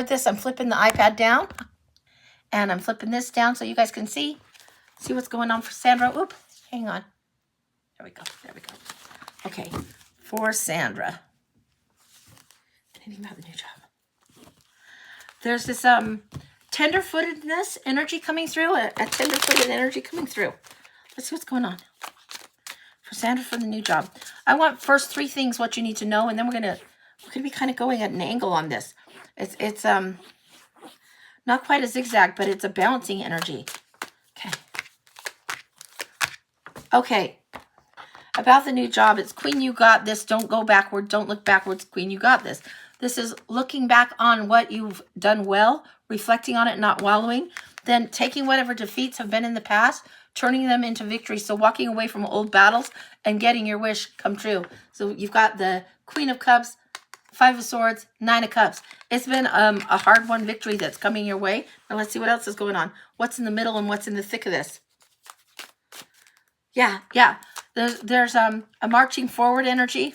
this, I'm flipping the iPad down, and I'm flipping this down so you guys can see what's going on for Sandra. Oop, hang on. There we go. There we go. Okay, for Sandra. I didn't even have the new job. There's this tender-footedness energy coming through, a tender-footed energy coming through. Let's see what's going on for Sandra for the new job. I want first 3 things what you need to know, and then we're gonna be kind of going at an angle on this. It's not quite a zigzag, but it's a bouncing energy. Okay. About the new job, it's Queen, you got this. Don't go backward. Don't look backwards. Queen, you got this. This is looking back on what you've done well, reflecting on it, not wallowing, then taking whatever defeats have been in the past, turning them into victory. So walking away from old battles and getting your wish come true. So you've got the Queen of Cups, 5 of Swords, 9 of Cups. It's been a hard-won victory that's coming your way. Now let's see what else is going on. What's in the middle and what's in the thick of this? Yeah. There's a marching forward energy.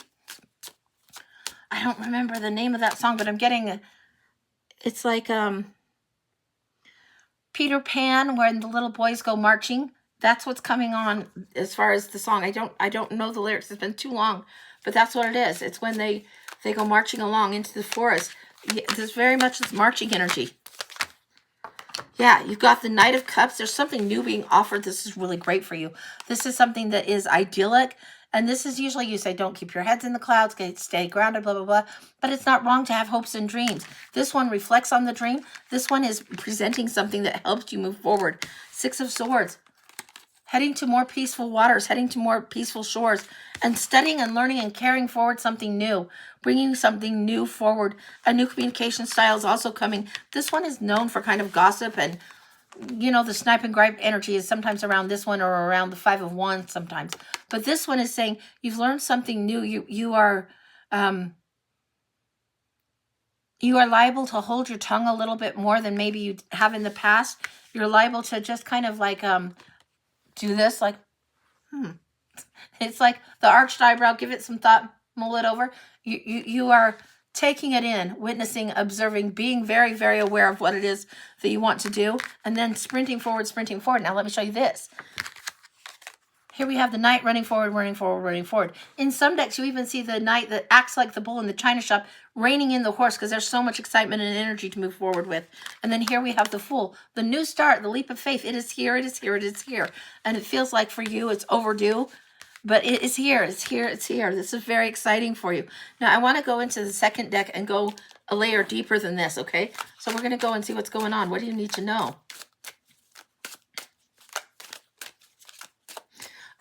I don't remember the name of that song, but I'm getting it's like Peter Pan, when the little boys go marching. That's what's coming on as far as the song. I don't know the lyrics. It's been too long, but that's what it is. It's when they go marching along into the forest. There's very much this marching energy. Yeah, you've got the Knight of Cups. There's something new being offered. This is really great for you. This is something that is idyllic. And this is usually you say, don't keep your heads in the clouds, stay grounded, blah, blah, blah. But it's not wrong to have hopes and dreams. This one reflects on the dream. This one is presenting something that helps you move forward. 6 of Swords. Heading to more peaceful waters, heading to more peaceful shores, and studying and learning and carrying forward something new, bringing something new forward. A new communication style is also coming. This one is known for kind of gossip, and the snipe and gripe energy is sometimes around this one or around the 5 of Wands sometimes. But this one is saying you've learned something new. You are liable to hold your tongue a little bit more than maybe you have in the past. You're liable to just kind of like do this, like, It's like the arched eyebrow. Give it some thought, mull it over. You are taking it in, witnessing, observing, being very, very aware of what it is that you want to do, and then sprinting forward, sprinting forward. Now let me show you this. Here we have the Knight running forward, running forward, running forward. In some decks, you even see the Knight that acts like the bull in the china shop, reining in the horse because there's so much excitement and energy to move forward with. And then here we have the Fool, the new start, the leap of faith. It is here, it is here, it is here. And it feels like for you it's overdue, but it is here, it's here, it's here. This is very exciting for you. Now I want to go into the second deck and go a layer deeper than this, okay? So we're going to go and see what's going on. What do you need to know?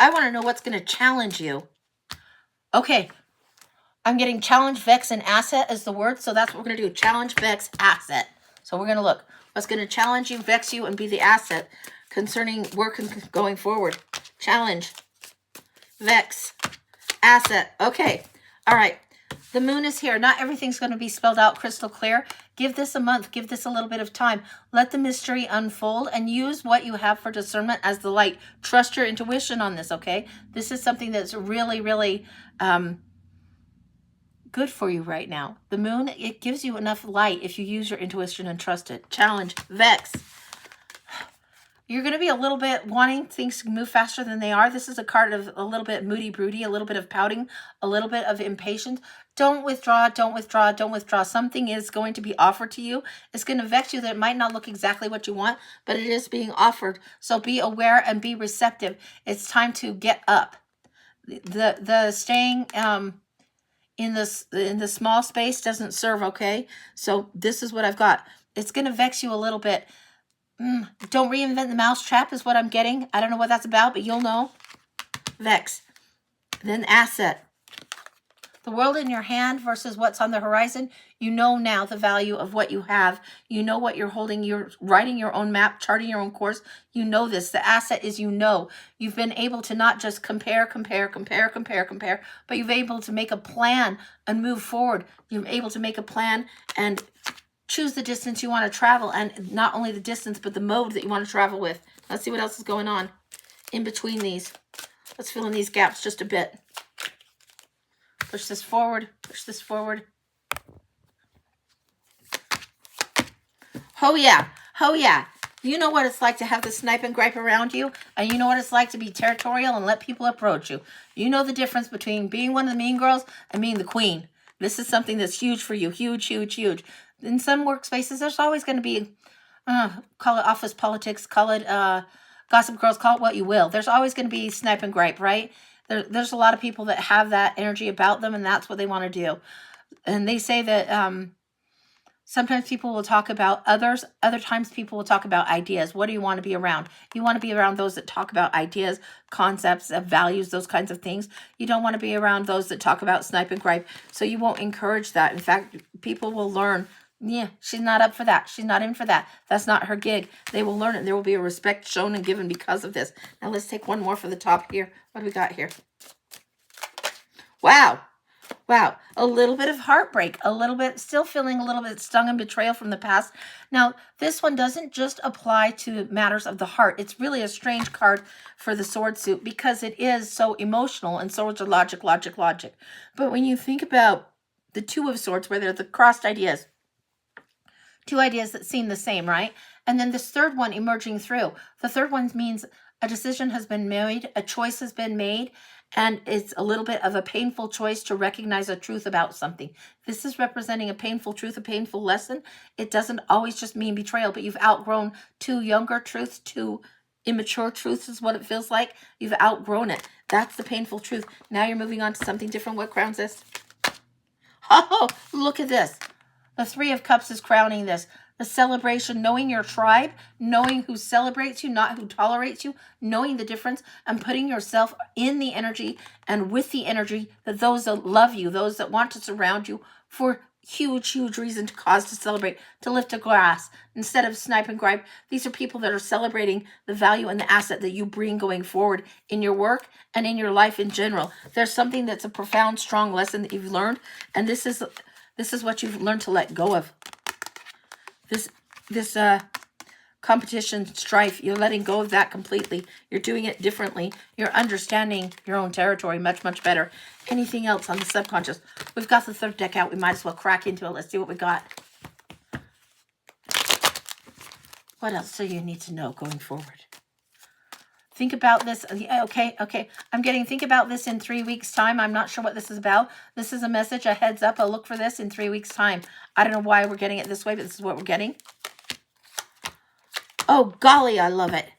I want to know what's going to challenge you. Okay. I'm getting challenge, vex, and asset as the word. So that's what we're going to do. Challenge, vex, asset. So we're going to look. What's going to challenge you, vex you, and be the asset concerning work and going forward. Challenge, vex, asset. Okay. All right. The moon is here. Not everything's going to be spelled out crystal clear. Give this a month. Give this a little bit of time. Let the mystery unfold and use what you have for discernment as the light. Trust your intuition on this, okay? This is something that's really, really good for you right now. The moon, it gives you enough light if you use your intuition and trust it. Challenge, vex. You're going to be a little bit wanting things to move faster than they are. This is a card of a little bit moody, broody, a little bit of pouting, a little bit of impatience. Don't withdraw, don't withdraw, don't withdraw. Something is going to be offered to you. It's going to vex you that it might not look exactly what you want, but it is being offered. So be aware and be receptive. It's time to get up. The staying in the small space doesn't serve, okay? So this is what I've got. It's going to vex you a little bit. Don't reinvent the mousetrap is what I'm getting. I don't know what that's about, but you'll know. Vex. Then asset. The world in your hand versus what's on the horizon. You know now the value of what you have. You know what you're holding. You're writing your own map, charting your own course. You know this. The asset is You've been able to not just compare, but you've been able to make a plan and move forward. You're able to make a plan and choose the distance you want to travel, and not only the distance, but the mode that you want to travel with. Let's see what else is going on in between these. Let's fill in these gaps just a bit. Push this forward, push this forward. Oh yeah. Oh yeah. You know what it's like to have the snipe and gripe around you, and you know what it's like to be territorial and let people approach you. You know the difference between being one of the mean girls and being the queen. This is something that's huge for you. Huge, huge, huge. In some workspaces, there's always going to be, call it office politics, call it gossip girls, call it what you will. There's always going to be snipe and gripe, right? There's a lot of people that have that energy about them, and that's what they want to do. And they say that sometimes people will talk about others. Other times people will talk about ideas. What do you want to be around? You want to be around those that talk about ideas, concepts, values, those kinds of things. You don't want to be around those that talk about snipe and gripe. So you won't encourage that. In fact, people will learn, yeah, she's not up for that. She's not in for that. That's not her gig. They will learn it. There will be a respect shown and given because of this. Now let's take one more for the top here. What do we got here? Wow. Wow, a little bit of heartbreak, a little bit, still feeling a little bit stung and betrayal from the past. Now, this one doesn't just apply to matters of the heart. It's really a strange card for the sword suit because it is so emotional and swords are logic, logic, logic. But when you think about the two of swords, where they're the crossed ideas, two ideas that seem the same, right? And then this third one emerging through. The third one means a decision has been made, a choice has been made, and it's a little bit of a painful choice to recognize a truth about something. This is representing a painful truth, a painful lesson. It doesn't always just mean betrayal, but you've outgrown two younger truths, two immature truths is what it feels like. You've outgrown it. That's the painful truth. Now you're moving on to something different. What crowns this? Oh, look at this. The Three of Cups is crowning this. The celebration, knowing your tribe, knowing who celebrates you, not who tolerates you, knowing the difference, and putting yourself in the energy and with the energy that those that love you, those that want to surround you for huge, huge reason to cause to celebrate, to lift a glass instead of snipe and gripe. These are people that are celebrating the value and the asset that you bring going forward in your work and in your life in general. There's something that's a profound, strong lesson that you've learned, and this is what you've learned to let go of. This competition, strife, you're letting go of that completely. You're doing it differently. You're understanding your own territory much, much better. Anything else on the subconscious? We've got the third deck out. We might as well crack into it. Let's see what we got. What else do you need to know going forward? Think about this. Okay. I'm getting think about this in 3 weeks' time. I'm not sure what this is about. This is a message, a heads up. I'll look for this in 3 weeks' time. I don't know why we're getting it this way, but this is what we're getting. Oh, golly, I love it.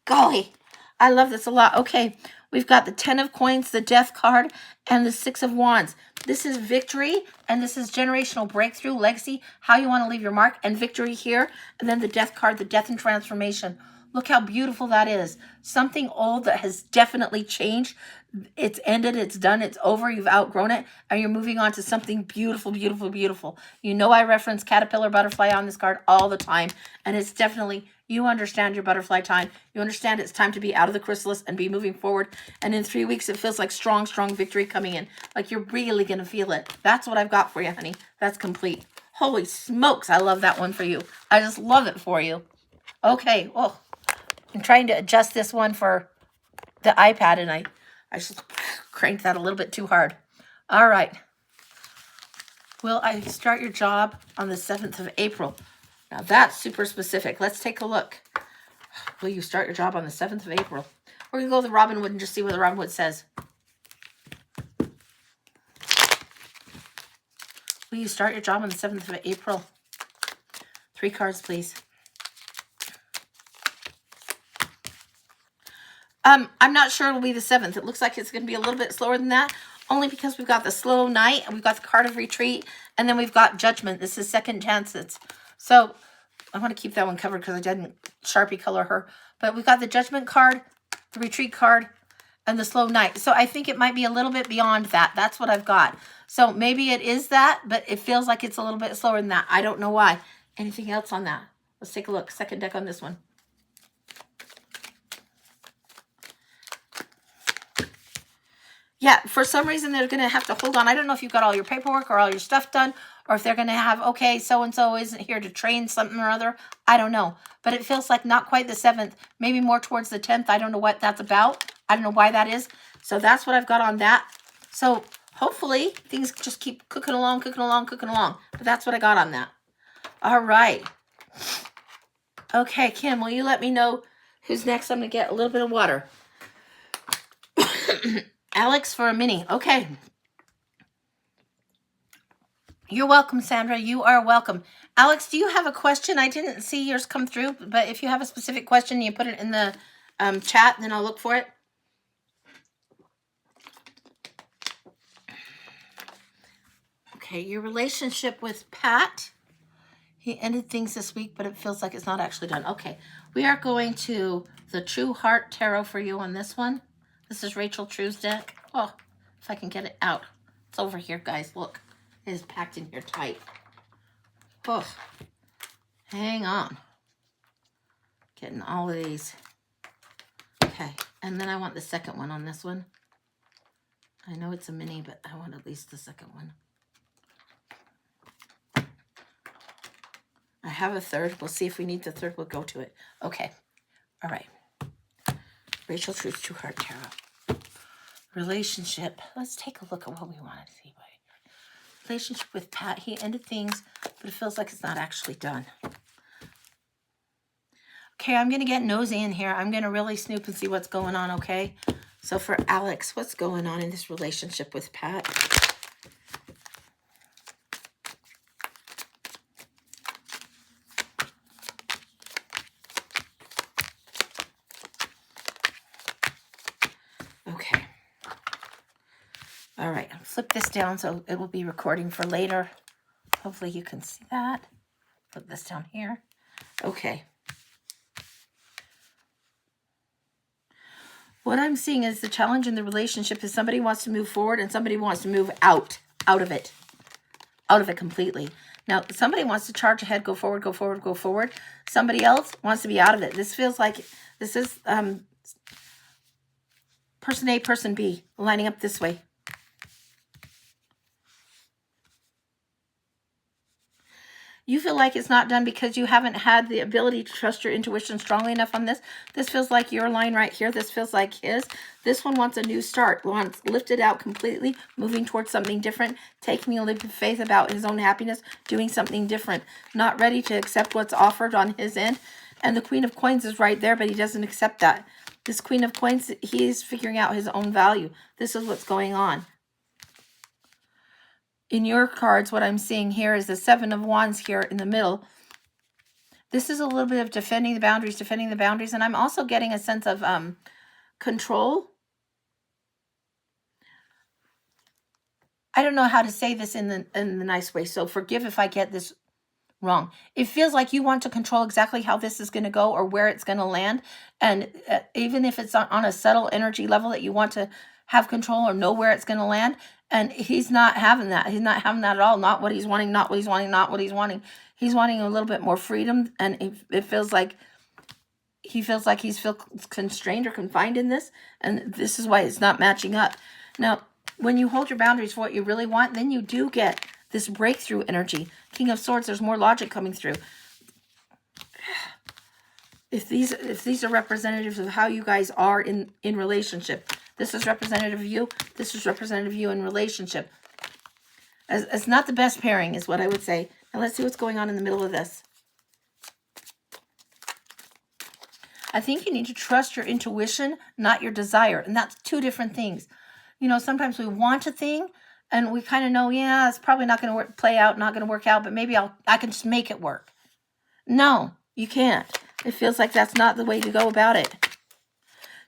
Golly, I love this a lot. Okay, we've got the 10 of Coins, the Death card, and the 6 of Wands. This is victory, and this is generational breakthrough, legacy, how you want to leave your mark, and victory here. And then the Death card, the Death and Transformation. Look how beautiful that is. Something old that has definitely changed. It's ended, it's done, it's over, you've outgrown it, and you're moving on to something beautiful, beautiful, beautiful. You know I reference caterpillar, butterfly on this card all the time, and it's definitely, you understand your butterfly time. You understand it's time to be out of the chrysalis and be moving forward. And in 3 weeks, it feels like strong, strong victory coming in. Like you're really going to feel it. That's what I've got for you, honey. That's complete. Holy smokes, I love that one for you. I just love it for you. Okay, well, I'm trying to adjust this one for the iPad, and I just cranked that a little bit too hard. All right. Will I start your job on the 7th of April? Now that's super specific. Let's take a look. Will you start your job on the 7th of April? We're going to go with the Robin Hood and just see what the Robin Hood says. Will you start your job on the 7th of April? 3 cards, please. I'm not sure it'll be the 7th. It looks like it's going to be a little bit slower than that, only because we've got the slow night, and we've got the card of retreat, and then we've got judgment. This is second chances. So I want to keep that one covered because I didn't Sharpie color her. But we've got the judgment card, the retreat card, and the slow night. So I think it might be a little bit beyond that. That's what I've got. So maybe it is that, but it feels like it's a little bit slower than that. I don't know why. Anything else on that? Let's take a look. Second deck on this one. Yeah, for some reason they're going to have to hold on. I don't know if you've got all your paperwork or all your stuff done, or if they're going to have, okay, so-and-so isn't here to train something or other. I don't know. But it feels like not quite the 7th, maybe more towards the 10th. I don't know what that's about. I don't know why that is. So that's what I've got on that. So hopefully things just keep cooking along, cooking along, cooking along. But that's what I got on that. All right. Okay, Kim, will you let me know who's next? I'm going to get a little bit of water. Alex for a mini. Okay. You're welcome, Sandra. You are welcome. Alex, do you have a question? I didn't see yours come through, but if you have a specific question, you put it in the chat, then I'll look for it. Okay, your relationship with Pat. He ended things this week, but it feels like it's not actually done. Okay, we are going to the True Heart Tarot for you on this one. This is Rachel True's deck. Oh, if I can get it out. It's over here, guys. Look, it is packed in here tight. Oh, hang on. Getting all of these. Okay, and then I want the second one on this one. I know it's a mini, but I want at least the second one. I have a third. We'll see if we need the third. We'll go to it. Okay. All right. Rachel True's True Heart Tarot. Relationship. Let's take a look at what we want to see. Relationship with Pat. He ended things, but it feels like it's not actually done. Okay, I'm going to get nosy in here. I'm going to really snoop and see what's going on, okay? So for Alex, what's going on in this relationship with Pat? Okay. All right, I'll flip this down so it will be recording for later. Hopefully you can see that. Flip this down here. Okay. What I'm seeing is the challenge in the relationship is somebody wants to move forward and somebody wants to move out of it completely. Now, somebody wants to charge ahead, go forward, go forward, go forward. Somebody else wants to be out of it. This feels like this is person A, person B lining up this way. You feel like it's not done because you haven't had the ability to trust your intuition strongly enough on this. This feels like your line right here. This feels like his. This one wants a new start, wants lifted out completely, moving towards something different, taking a leap of faith about his own happiness, doing something different, not ready to accept what's offered on his end. And the Queen of Coins is right there, but he doesn't accept that. This Queen of Coins, he's figuring out his own value. This is what's going on. In your cards, what I'm seeing here is the Seven of Wands here in the middle. This is a little bit of defending the boundaries, and I'm also getting a sense of control. I don't know how to say this in the nice way, so forgive if I get this wrong. It feels like you want to control exactly how this is going to go or where it's going to land, and even if it's on a subtle energy level that you want to have control or know where it's going to land. And he's not having that. He's not having that at all. Not what he's wanting, not what he's wanting, not what he's wanting. He's wanting a little bit more freedom. And it feels like he feels like he's constrained or confined in this. And this is why it's not matching up. Now, when you hold your boundaries for what you really want, then you do get this breakthrough energy. King of Swords, there's more logic coming through. If these are representatives of how you guys are in relationship, this is representative of you. This is representative of you in relationship. It's not the best pairing is what I would say. Now let's see what's going on in the middle of this. I think you need to trust your intuition, not your desire. And that's two different things. You know, sometimes we want a thing and we kind of know, yeah, it's probably not going to play out, not going to work out, but maybe I can just make it work. No, you can't. It feels like that's not the way to go about it.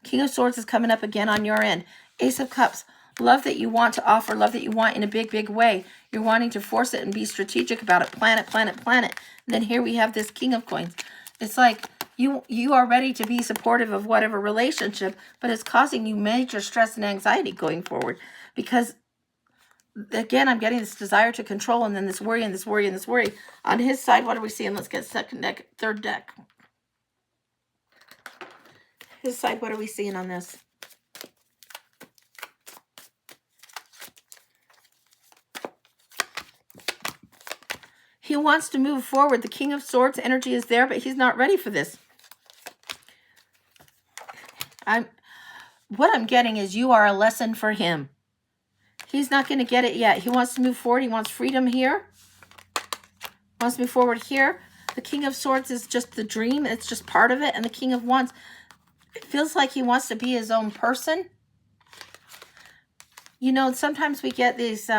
King of Swords is coming up again on your end. Ace of Cups, love that you want to offer, love that you want in a big, big way. You're wanting to force it and be strategic about it. Plan it, plan it, plan it. And then here we have this King of Coins. It's like you are ready to be supportive of whatever relationship, but it's causing you major stress and anxiety going forward. Because, again, I'm getting this desire to control and then this worry and this worry and this worry. On his side, what are we seeing? Let's get second deck, third deck. His side, what are we seeing on this? He wants to move forward. The King of Swords energy is there, but he's not ready for this. What I'm getting is you are a lesson for him. He's not going to get it yet. He wants to move forward. He wants freedom here. Wants to move forward here. The King of Swords is just the dream. It's just part of it. And the King of Wands, it feels like he wants to be his own person. You know, sometimes we get these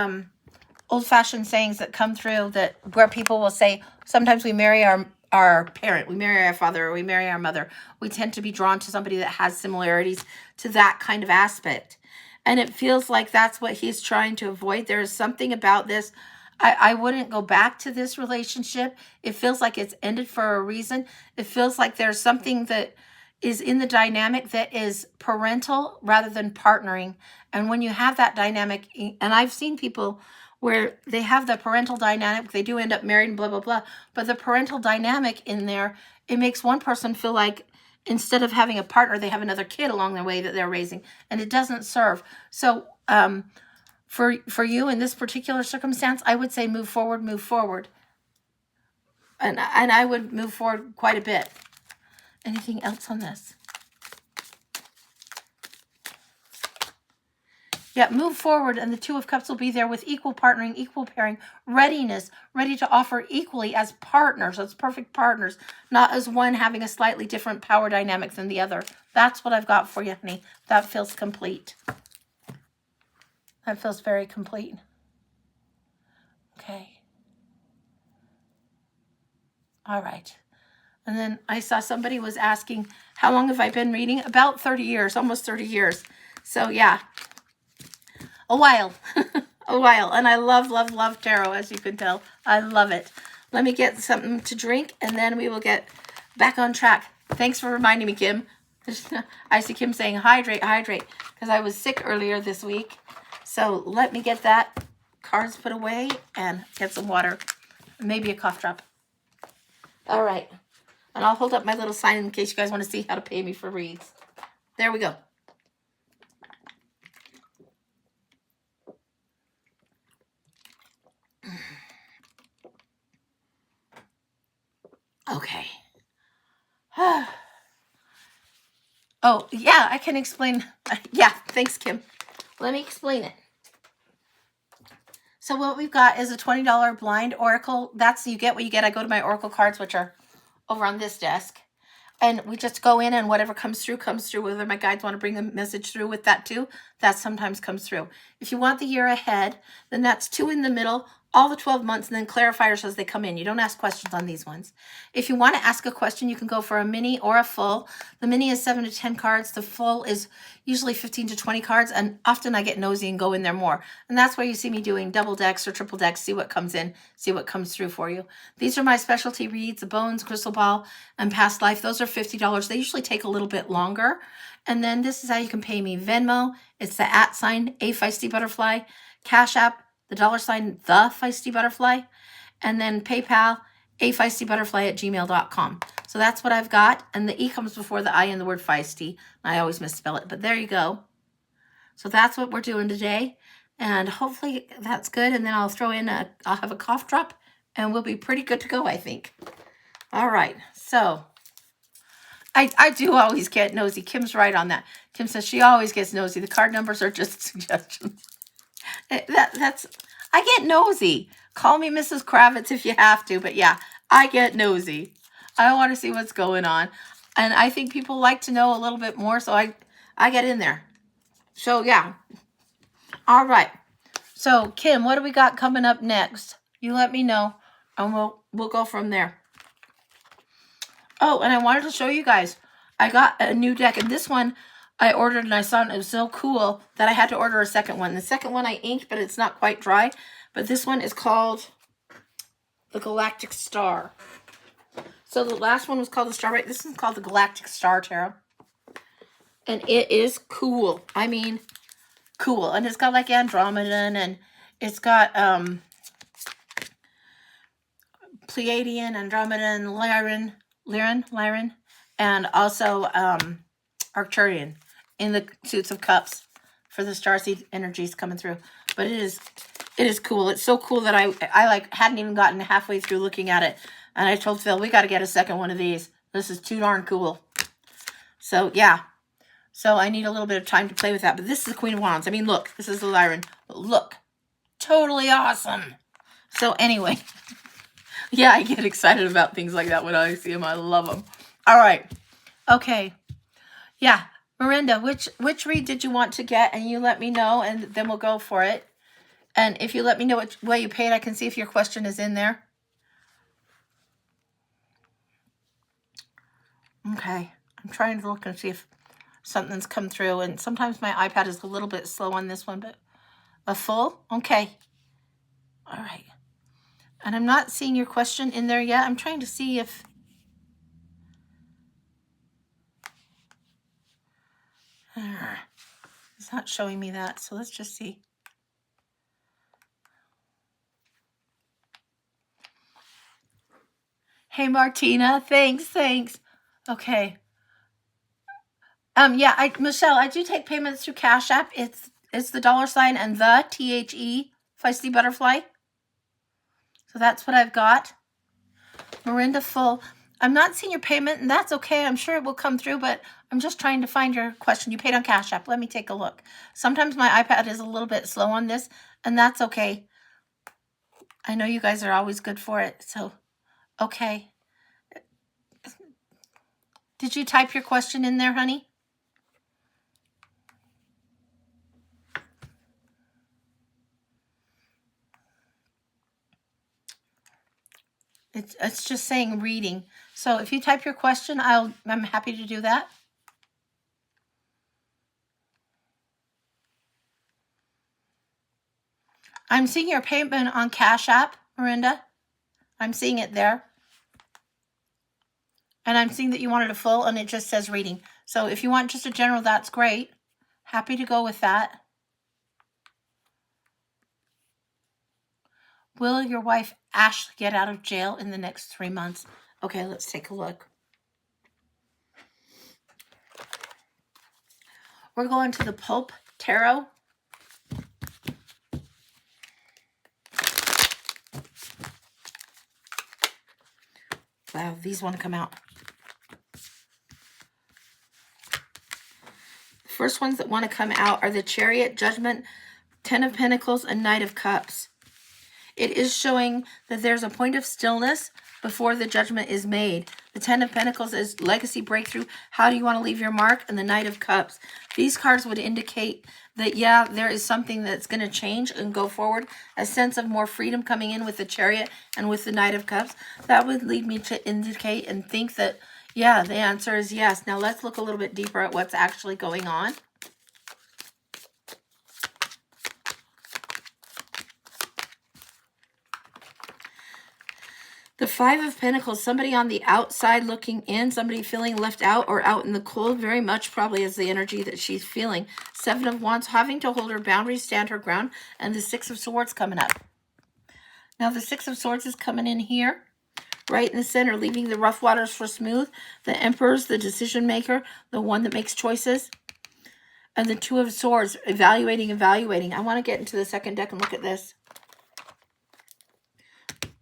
old-fashioned sayings that come through that where people will say, sometimes we marry our parent, we marry our father, or we marry our mother. We tend to be drawn to somebody that has similarities to that kind of aspect. And it feels like that's what he's trying to avoid. There is something about this. I wouldn't go back to this relationship. It feels like it's ended for a reason. It feels like there's something that is in the dynamic that is parental rather than partnering. And when you have that dynamic, and I've seen people where they have the parental dynamic, they do end up married and blah, blah, blah. But the parental dynamic in there, it makes one person feel like instead of having a partner, they have another kid along the way that they're raising. And it doesn't serve. So for you in this particular circumstance, I would say move forward, move forward. And I would move forward quite a bit. Anything else on this? Yeah, move forward, and the Two of Cups will be there with equal partnering, equal pairing, readiness, ready to offer equally as partners, as perfect partners, not as one having a slightly different power dynamic than the other. That's what I've got for you, honey. That feels complete. That feels very complete. Okay. All right. And then I saw somebody was asking, how long have I been reading? About 30 years, almost 30 years. So yeah, a while, a while. And I love, love, love tarot, as you can tell. I love it. Let me get something to drink, and then we will get back on track. Thanks for reminding me, Kim. I see Kim saying, hydrate, hydrate, because I was sick earlier this week. So let me get that cards put away and get some water, maybe a cough drop. All right. And I'll hold up my little sign in case you guys want to see how to pay me for reads. There we go. Okay. Oh, yeah, I can explain. Yeah, thanks, Kim. Let me explain it. So what we've got is a $20 blind oracle. That's, you get what you get. I go to my oracle cards, which are over on this desk. And we just go in, and whatever comes through, whether my guides want to bring a message through with that too, that sometimes comes through. If you want the year ahead, then that's 2 in the middle, all the 12 months, and then clarifiers as they come in. You don't ask questions on these ones. If you want to ask a question, you can go for a mini or a full. The mini is 7 to 10 cards. The full is usually 15 to 20 cards, and often I get nosy and go in there more. And that's where you see me doing double decks or triple decks, see what comes in, see what comes through for you. These are my specialty reads, the bones, crystal ball, and past life. Those are $50. They usually take a little bit longer. And then this is how you can pay me. Venmo, it's the @ A Feisty Butterfly. Cash App, the $, the Feisty Butterfly. And then PayPal, afeistybutterfly@gmail.com. So that's what I've got. And the E comes before the I in the word feisty. I always misspell it, but there you go. So that's what we're doing today. And hopefully that's good. And then I'll throw in I'll have a cough drop, and we'll be pretty good to go, I think. All right. So I do always get nosy. Kim's right on that. Kim says she always gets nosy. The card numbers are just suggestions. I get nosy. Call me Mrs. Kravitz if you have to, but yeah, I get nosy. I want to see what's going on. And I think people like to know a little bit more, so I get in there. So yeah. All right. So Kim, what do we got coming up next? You let me know, and we'll go from there. Oh, and I wanted to show you guys. I got a new deck, and this one I ordered, and I saw it. It was so cool that I had to order a second one. The second one I inked, but it's not quite dry. But this one is called the Galactic Star. So the last one was called the Star, right? This one's called the Galactic Star Tarot. And it is cool. I mean, cool. And it's got like Andromedan, and it's got Pleiadian, Andromedan, Lyran, and also Arcturian in the suits of cups for the starseed energies coming through. But it is cool. It's so cool that I like hadn't even gotten halfway through looking at it, and I told Phil, we got to get a second one of these. This is too darn cool. So yeah, so I need a little bit of time to play with that. But this is the Queen of Wands. I mean, look, this is the Lyran. Look, totally awesome. So anyway, Yeah, I get excited about things like that when I see them. I love them. All right. Okay. Yeah. Miranda, which read did you want to get? And you let me know, and then we'll go for it. And if you let me know which way you paid, I can see if your question is in there. Okay. I'm trying to look and see if something's come through. And sometimes my iPad is a little bit slow on this one, but a full? Okay. All right. And I'm not seeing your question in there yet. I'm trying to see if... It's not showing me that, so let's just see. Hey, Martina. Thanks. Okay. Yeah, Michelle, I do take payments through Cash App. It's the $ and the THE Feisty Butterfly. So that's what I've got. Miranda Full. I'm not seeing your payment, and that's okay. I'm sure it will come through, but I'm just trying to find your question. You paid on Cash App. Let me take a look. Sometimes my iPad is a little bit slow on this, and that's okay. I know you guys are always good for it, so okay. Did you type your question in there, honey? It's just saying reading. So if you type your question, I'm happy to do that. I'm seeing your payment on Cash App, Miranda. I'm seeing it there. And I'm seeing that you wanted a full, and it just says reading. So if you want just a general, that's great. Happy to go with that. Will your wife Ashley get out of jail in the next 3 months? Okay, let's take a look. We're going to the Pope Tarot. Wow, these want to come out. The first ones that want to come out are the Chariot, Judgment, 10 of Pentacles, and Knight of Cups. It is showing that there's a point of stillness before the judgment is made. The 10 of Pentacles is legacy breakthrough. How do you want to leave your mark? And the Knight of Cups. These cards would indicate that, yeah, there is something that's going to change and go forward. A sense of more freedom coming in with the Chariot and with the Knight of Cups. That would lead me to indicate and think that, yeah, the answer is yes. Now let's look a little bit deeper at what's actually going on. The 5 of Pentacles, somebody on the outside looking in, somebody feeling left out or out in the cold, very much probably is the energy that she's feeling. 7 of Wands, having to hold her boundaries, stand her ground, and the 6 of Swords coming up. Now the 6 of Swords is coming in here, right in the center, leaving the rough waters for smooth. The Emperor's the decision maker, the one that makes choices. And the 2 of Swords, evaluating. I want to get into the second deck and look at this.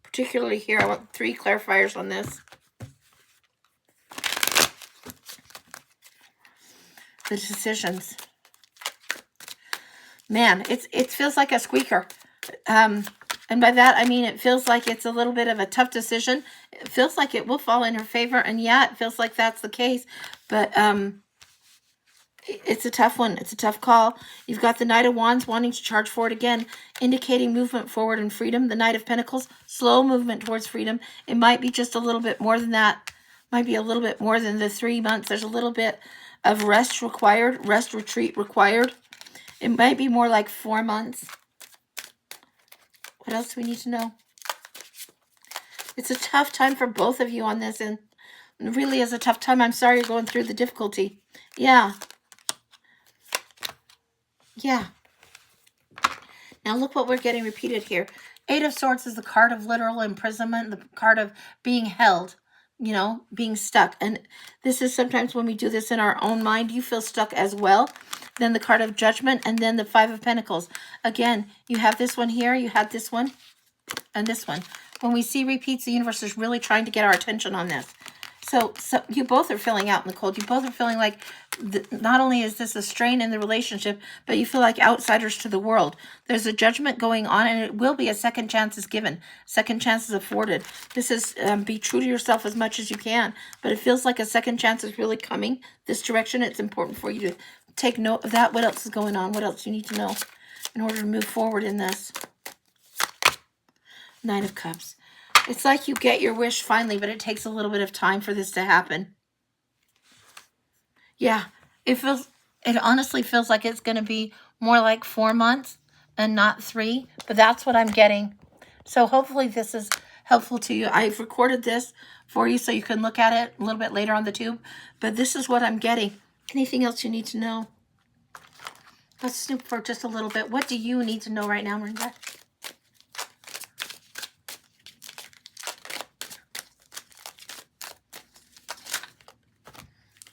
Particularly here, I want 3 clarifiers on this. The decisions. Man, it feels like a squeaker. And by that, I mean it feels like it's a little bit of a tough decision. It feels like it will fall in her favor. And yeah, it feels like that's the case. But it's a tough one. It's a tough call. You've got the Knight of Wands wanting to charge forward again, indicating movement forward and freedom. The Knight of Pentacles, slow movement towards freedom. It might be just a little bit more than that. Might be a little bit more than the 3 months. There's a little bit of rest required, rest retreat required. It might be more like 4 months. What else do we need to know? It's a tough time for both of you on this, and it really is a tough time. I'm sorry you're going through the difficulty. Yeah. Yeah. Now look what we're getting repeated here. 8 of Swords is the card of literal imprisonment, the card of being held, you know, being stuck. And this is sometimes when we do this in our own mind, you feel stuck as well. Then the card of Judgment, and then the 5 of Pentacles. Again, you have this one here, you had this one, and this one. When we see repeats, the universe is really trying to get our attention on this. So you both are feeling out in the cold. You both are feeling like not only is this a strain in the relationship, but you feel like outsiders to the world. There's a judgment going on, and it will be a second chance is given, second chance is afforded. This is be true to yourself as much as you can, but it feels like a second chance is really coming this direction. It's important for you to take note of that. What else is going on? What else you need to know in order to move forward in this? Nine of Cups. It's like you get your wish finally, but it takes a little bit of time for this to happen. Yeah, it honestly feels like it's going to be more like 4 months and not 3, but that's what I'm getting. So hopefully this is helpful to you. I've recorded this for you so you can look at it a little bit later on the tube, but this is what I'm getting. Anything else you need to know? Let's snoop for just a little bit. What do you need to know right now, Miranda?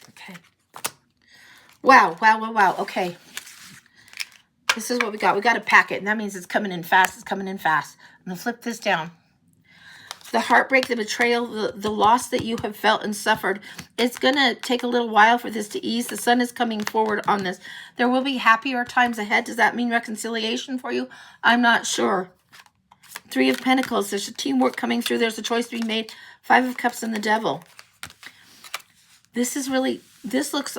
Okay. Wow. Okay. This is what we got. We got a packet, and that means it's coming in fast. It's coming in fast. I'm going to flip this down. The heartbreak, the betrayal, the loss that you have felt and suffered, it's going to take a little while for this to ease. The sun is coming forward on this. There will be happier times ahead. Does that mean reconciliation for you? I'm not sure. 3 of Pentacles. There's a teamwork coming through. There's a choice to be made. 5 of Cups and the Devil. This is really, this looks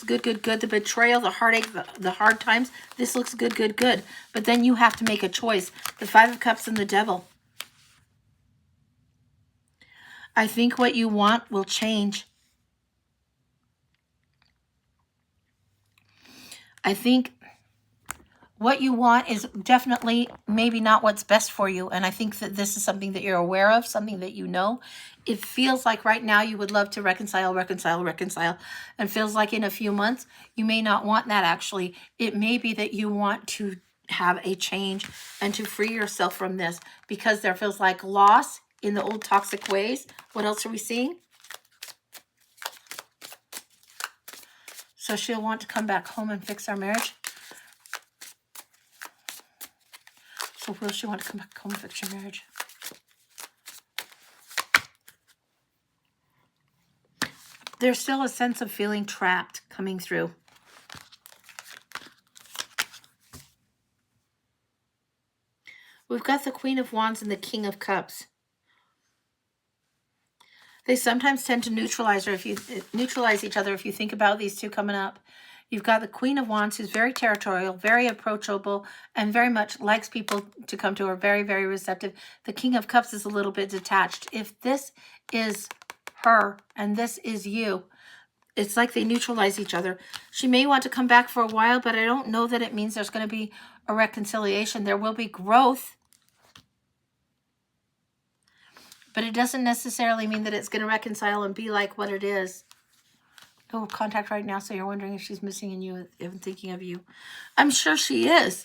good. The betrayal, the heartache, the hard times, this looks good. But then you have to make a choice. The 5 of Cups and the Devil. I think what you want will change. I think what you want is definitely maybe not what's best for you. And I think that this is something that you're aware of, something that you know. It feels like right now you would love to reconcile. And feels like in a few months, you may not want that actually. It may be that you want to have a change and to free yourself from this because there feels like loss in the old toxic ways. What else are we seeing? So she'll want to come back home and fix our marriage. So will she want to come back home and fix your marriage? There's still a sense of feeling trapped coming through. We've got the Queen of Wands and the King of Cups. They sometimes tend to neutralize each other if you think about these two coming up. You've got the Queen of Wands, who's very territorial, very approachable, and very much likes people to come to her, very, very receptive. The King of Cups is a little bit detached. If this is her and this is you, it's like they neutralize each other. She may want to come back for a while, but I don't know that it means there's going to be a reconciliation. There will be growth, but it doesn't necessarily mean that it's going to reconcile and be like what it is. No contact right now, so you're wondering if she's missing in you, even thinking of you. I'm sure she is.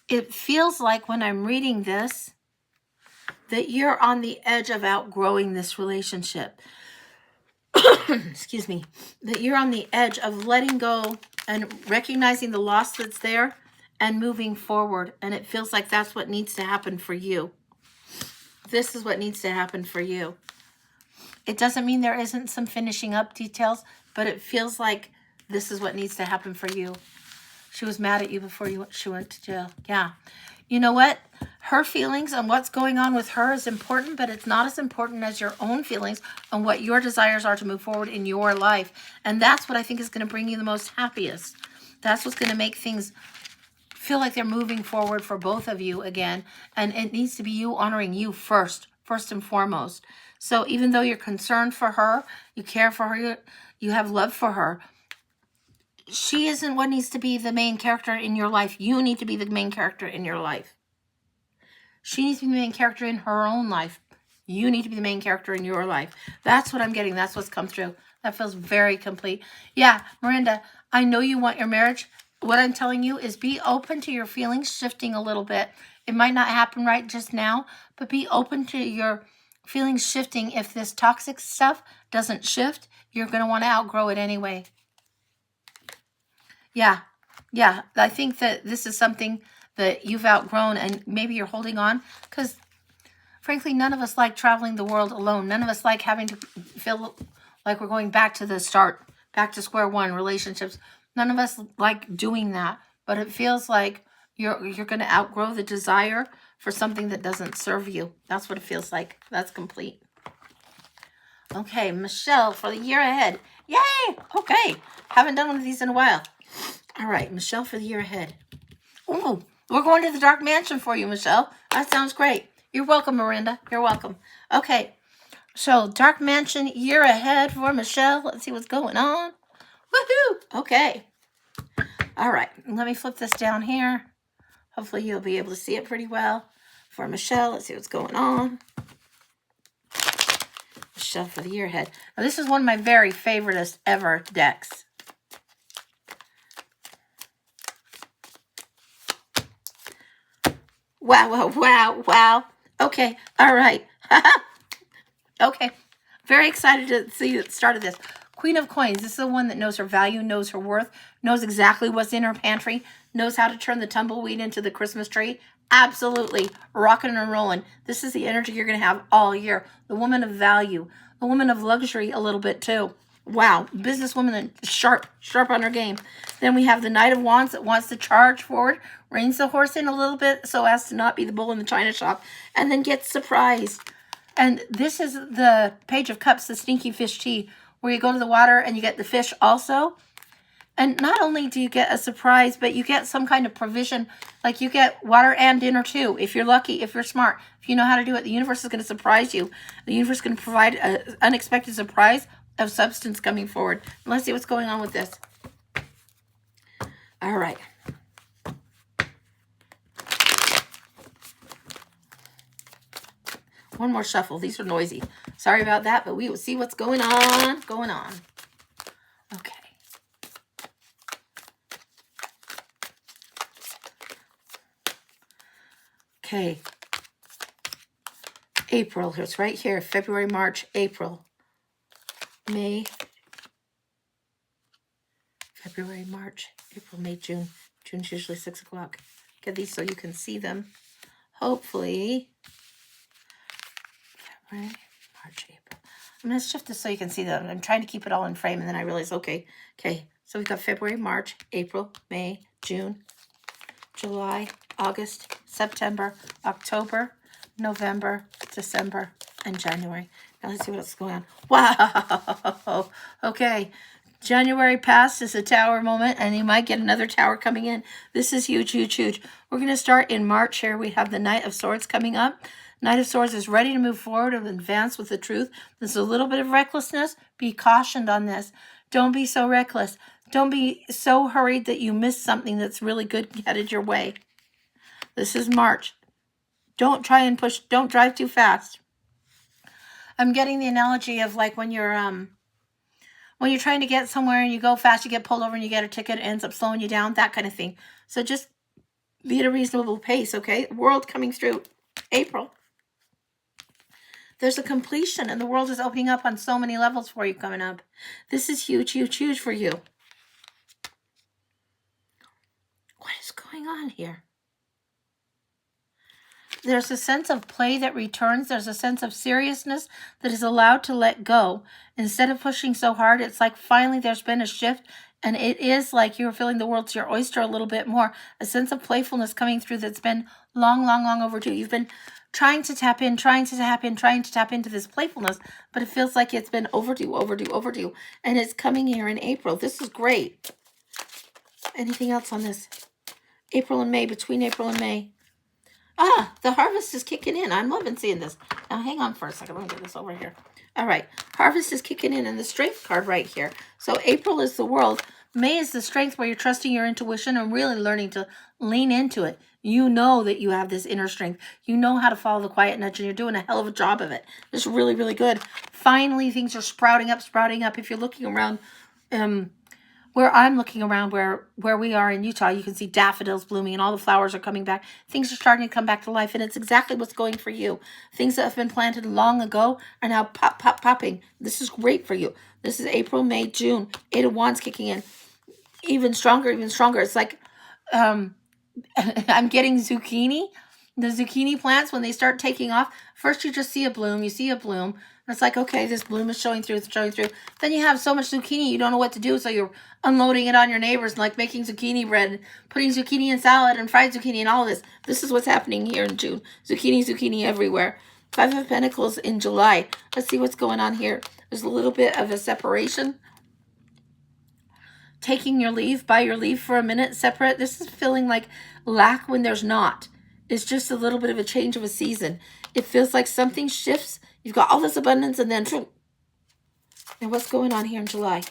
It feels like when I'm reading this, that you're on the edge of outgrowing this relationship. Excuse me. That you're on the edge of letting go and recognizing the loss that's there and moving forward. And it feels like that's what needs to happen for you. This is what needs to happen for you. It doesn't mean there isn't some finishing up details, but it feels like this is what needs to happen for you. She was mad at you before she went to jail. Yeah. You know what? Her feelings and what's going on with her is important, but it's not as important as your own feelings and what your desires are to move forward in your life. And that's what I think is going to bring you the most happiest. That's what's going to make things feel like they're moving forward for both of you again. And it needs to be you honoring you first and foremost. So even though you're concerned for her, you care for her, you have love for her, she isn't what needs to be the main character in your life. You need to be the main character in your life. She needs to be the main character in her own life. You need to be the main character in your life. That's what I'm getting. That's what's come through. That feels very complete. Yeah, Miranda, I know you want your marriage. What I'm telling you is be open to your feelings shifting a little bit. It might not happen right just now, but be open to your feelings shifting. If this toxic stuff doesn't shift, you're going to want to outgrow it anyway. Yeah. I think that this is something that you've outgrown and maybe you're holding on because Frankly, none of us like traveling the world alone. None of us like having to feel like we're going back to the start, back to square one, relationships. None of us like doing that, but it feels like you're going to outgrow the desire for something that doesn't serve you. That's what it feels like. That's complete. Okay, Michelle, for the year ahead. Yay! Okay, haven't done one of these in a while. All right, Michelle, for the year ahead. Oh, we're going to the Dark Mansion for you, Michelle. That sounds great. You're welcome, Miranda. You're welcome. Okay, so Dark Mansion year ahead for Michelle. Let's see what's going on. Woohoo! Okay. All right, let me flip this down here. Hopefully you'll be able to see it pretty well. For Michelle, let's see what's going on. Michelle for the year ahead. Now, this is one of my very favoriteest ever decks. Wow, wow, wow, wow. Okay, all right. Okay, very excited to see the start of this. Queen of Coins. This is the one that knows her value, knows her worth, knows exactly what's in her pantry, knows how to turn the tumbleweed into the Christmas tree. Absolutely rocking and rolling. This is the energy you're going to have all year. The woman of value, the woman of luxury a little bit too. Wow, businesswoman sharp on her game. Then we have the Knight of Wands that wants to charge forward, reins the horse in a little bit so as to not be the bull in the china shop, and then gets surprised. And this is the Page of Cups, the stinky fish tea, where you go to the water and you get the fish also. And not only do you get a surprise, but you get some kind of provision. Like you get water and dinner too. If you're lucky, if you're smart, if you know how to do it, the universe is going to surprise you. The universe is going to provide an unexpected surprise of substance coming forward. Let's see what's going on with this. All right. One more shuffle. These are noisy. Sorry about that, but we will see what's going on. Okay. Okay. April. It's right here. February, March, April, May. February, March, April, May, June. June's usually 6 o'clock. Get these so you can see them. Hopefully. February, March, April. I'm going to shift this so you can see them. I'm trying to keep it all in frame, and then I realize, okay. So we've got February, March, April, May, June, July, August, September, October, November, December, and January. Now let's see what's going on. Wow. Okay. January passed is a tower moment, and you might get another tower coming in. This is huge, huge, huge. We're going to start in March here. We have the Knight of Swords coming up. Knight of Swords is ready to move forward and advance with the truth. There's a little bit of recklessness. Be cautioned on this. Don't be so reckless. Don't be so hurried that you miss something that's really good headed your way. This is March. Don't try and push. Don't drive too fast. I'm getting the analogy of like when you're trying to get somewhere and you go fast, you get pulled over and you get a ticket, it ends up slowing you down, that kind of thing. So just be at a reasonable pace, okay? World coming through. April. There's a completion, and the world is opening up on so many levels for you coming up. This is huge, huge, huge for you. What is going on here? There's a sense of play that returns. There's a sense of seriousness that is allowed to let go. Instead of pushing so hard, it's like finally there's been a shift, and it is like you're feeling the world's your oyster a little bit more. A sense of playfulness coming through that's been long, long, long overdue. You've been trying to tap into this playfulness, but it feels like it's been overdue. And it's coming here in April. This is great. Anything else on this? April and May, between April and May. The harvest is kicking in. I'm loving seeing this. Now, hang on for a second. Let me get this over here. All right. Harvest is kicking in, and the strength card right here. So April is the world. May is the strength where you're trusting your intuition and really learning to lean into it. You know that you have this inner strength. You know how to follow the quiet nudge, and you're doing a hell of a job of it. It's really, really good. Finally, things are sprouting up. If you're looking around, where I'm looking around, where we are in Utah, you can see daffodils blooming and all the flowers are coming back. Things are starting to come back to life, and it's exactly what's going for you. Things that have been planted long ago are now popping. This is great for you. This is April, May, June. 8 of Wands kicking in. Even stronger. It's like I'm getting zucchini, The zucchini plants, when they start taking off, first you just see a bloom. You see a bloom. And it's like, okay, this bloom is showing through. It's showing through. Then you have so much zucchini, you don't know what to do. So you're unloading it on your neighbors and like making zucchini bread and putting zucchini in salad and fried zucchini and all of this. This is what's happening here in June. Zucchini, zucchini everywhere. Five of Pentacles in July. Let's see what's going on here. There's a little bit of a separation. Taking your leave, by your leave for a minute, separate. This is feeling like lack when there's not. It's just a little bit of a change of a season. It feels like something shifts. You've got all this abundance and then... And what's going on here in July?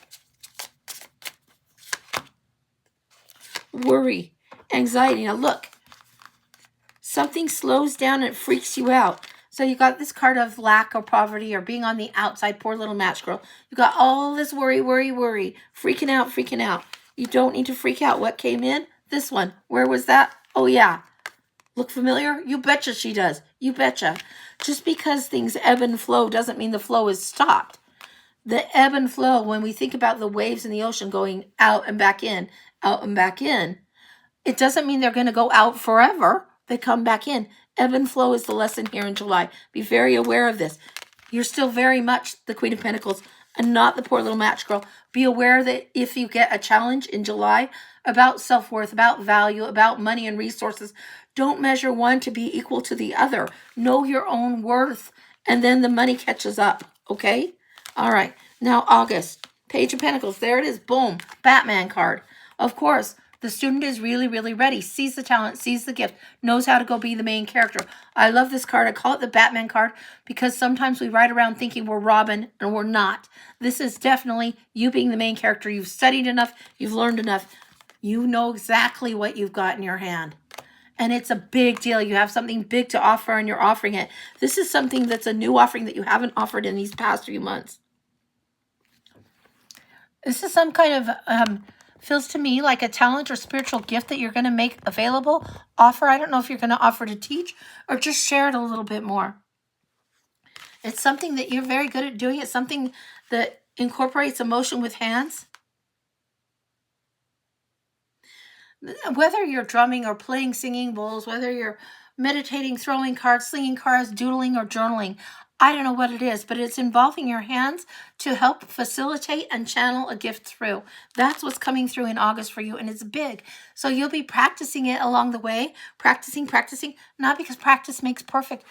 Worry, anxiety. Now look, something slows down and it freaks you out. So you got this card of lack or poverty or being on the outside, poor little match girl. You got all this worry, freaking out, freaking out. You don't need to freak out. What came in? This one. Where was that? Oh, yeah. Look familiar? You betcha she does. You betcha. Just because things ebb and flow doesn't mean the flow is stopped. The ebb and flow, when we think about the waves in the ocean going out and back in, it doesn't mean they're going to go out forever. They come back in. Ebb and flow is the lesson here in July. Be very aware of this. You're still very much the Queen of Pentacles and not the poor little match girl. Be aware that if you get a challenge in July about self-worth, about value, about money and resources, don't measure one to be equal to the other. Know your own worth, and then the money catches up, okay? All right. Now, August. Page of Pentacles. There it is. Boom. Batman card. Of course, the student is really, really ready. Sees the talent, sees the gift, knows how to go be the main character. I love this card. I call it the Batman card because sometimes we ride around thinking we're Robin and we're not. This is definitely you being the main character. You've studied enough. You've learned enough. You know exactly what you've got in your hand. And it's a big deal. You have something big to offer and you're offering it. This is something that's a new offering that you haven't offered in these past few months. This is some kind of... feels to me like a talent or spiritual gift that you're going to make available, offer. I don't know if you're going to offer to teach or just share it a little bit more. It's something that you're very good at doing. It's something that incorporates emotion with hands. Whether you're drumming or playing singing bowls, whether you're meditating, throwing cards, slinging cards, doodling, or journaling, I don't know what it is, but it's involving your hands to help facilitate and channel a gift through. That's what's coming through in August for you, and it's big. So you'll be practicing it along the way, practicing, not because practice makes perfect,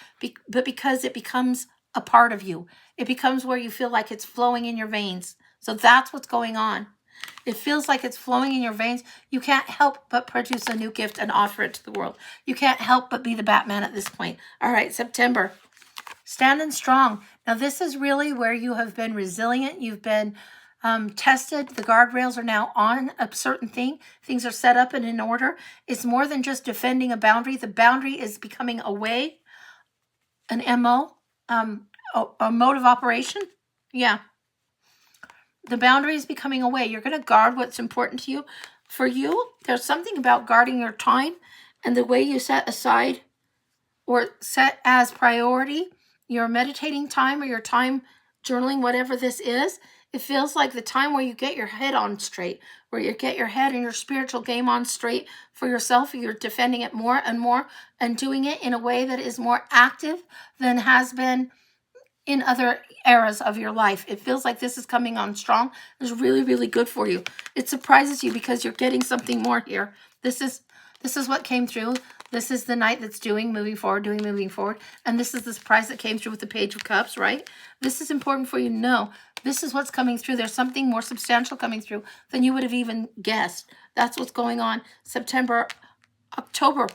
but because it becomes a part of you. It becomes where you feel like it's flowing in your veins. So that's what's going on. It feels like it's flowing in your veins. You can't help but produce a new gift and offer it to the world. You can't help but be the Batman at this point. All right, September. Standing strong. Now, this is really where you have been resilient. You've been tested. The guardrails are now on a certain thing. Things are set up and in order. It's more than just defending a boundary. The boundary is becoming a way, an MO, a mode of operation. Yeah. The boundary is becoming a way. You're going to guard what's important to you. For you, there's something about guarding your time and the way you set aside or set as priority your meditating time or your time journaling, whatever this is. It feels like the time where you get your head on straight, where you get your head and your spiritual game on straight for yourself. You're defending it more and more and doing it in a way that is more active than has been in other eras of your life. It feels like this is coming on strong. It's really, really good for you. It surprises you because you're getting something more here. This is what came through. This is the night that's moving forward. And this is the surprise that came through with the Page of Cups, right? This is important for you to know. This is what's coming through. There's something more substantial coming through than you would have even guessed. That's what's going on. September, October.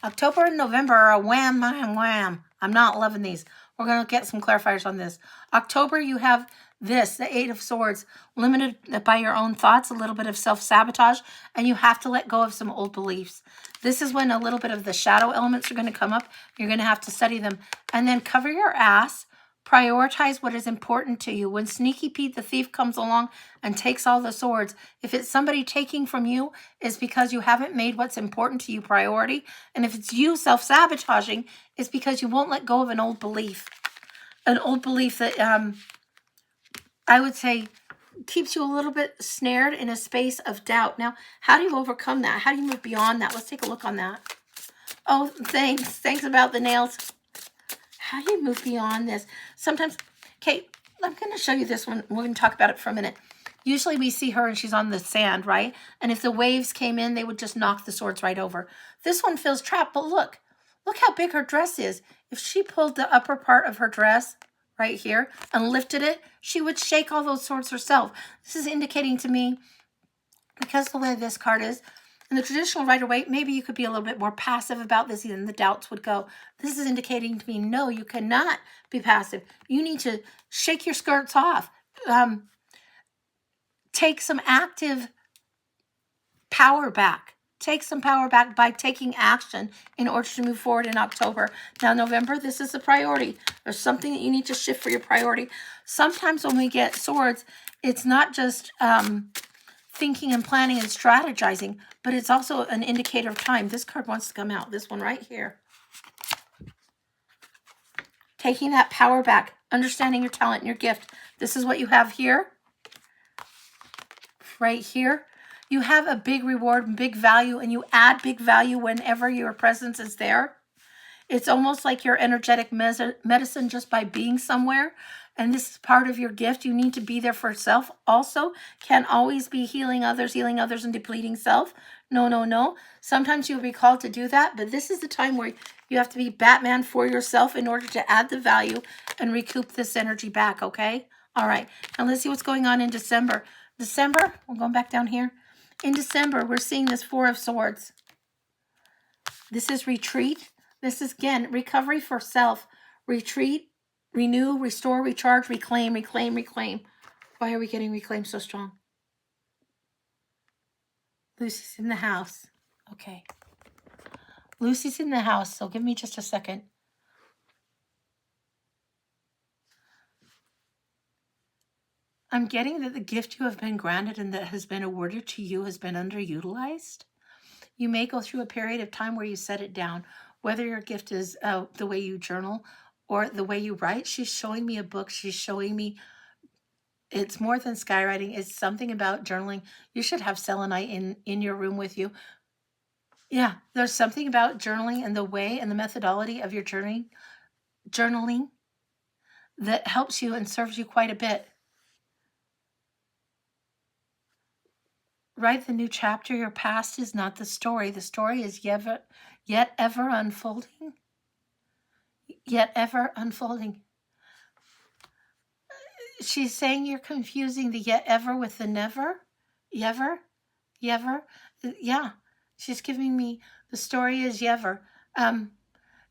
October and November are a wham, wham, wham. I'm not loving these. We're going to get some clarifiers on this. October, you have this, the Eight of Swords, limited by your own thoughts, a little bit of self-sabotage, and you have to let go of some old beliefs. This is when a little bit of the shadow elements are going to come up. You're going to have to study them. And then cover your ass. Prioritize what is important to you. When Sneaky Pete the thief comes along and takes all the swords, if it's somebody taking from you, it's because you haven't made what's important to you priority. And if it's you self-sabotaging, it's because you won't let go of an old belief. An old belief that I would say keeps you a little bit snared in a space of doubt. Now, how do you overcome that? How do you move beyond that? Let's take a look on that. Oh, thanks. Thanks about the nails. How do you move beyond this? Sometimes, okay, I'm going to show you this one. We're going to talk about it for a minute. Usually we see her and she's on the sand, right? And if the waves came in, they would just knock the swords right over. This one feels trapped, but look how big her dress is. If she pulled the upper part of her dress right here and lifted it, she would shake all those swords herself. This is indicating to me, because the way this card is, in the traditional Rider-Waite, maybe you could be a little bit more passive about this, and the doubts would go. This is indicating to me, no, you cannot be passive. You need to shake your skirts off. Take some active power back. Take some power back by taking action in order to move forward in October. Now, November, this is a priority. There's something that you need to shift for your priority. Sometimes when we get swords, it's not just thinking and planning and strategizing, but it's also an indicator of time. This card wants to come out. This one right here. Taking that power back, understanding your talent and your gift. This is what you have here. Right here. You have a big reward and big value, and you add big value whenever your presence is there. It's almost like your energetic medicine just by being somewhere. And this is part of your gift. You need to be there for yourself. Also, can't always be healing others and depleting self. No, no, no. Sometimes you'll be called to do that, but this is the time where you have to be Batman for yourself in order to add the value and recoup this energy back, okay? All right. Now let's see what's going on in December. December, we're going back down here. In December, we're seeing this Four of Swords. This is retreat. This is, again, recovery for self. Retreat, renew, restore, recharge, reclaim, reclaim, reclaim. Why are we getting reclaimed so strong? Lucy's in the house. Okay. Lucy's in the house, so give me just a second. I'm getting that the gift you have been granted and that has been awarded to you has been underutilized. You may go through a period of time where you set it down, whether your gift is the way you journal or the way you write. She's showing me a book. She's showing me it's more than skywriting. It's something about journaling. You should have selenite in your room with you. Yeah, there's something about journaling and the way and the methodology of your journaling that helps you and serves you quite a bit. Write the new chapter. Your past is not the story. The story is yet ever unfolding. Yet ever unfolding. She's saying you're confusing the yet ever with the never. Yever. Yeah. She's giving me the story is yever.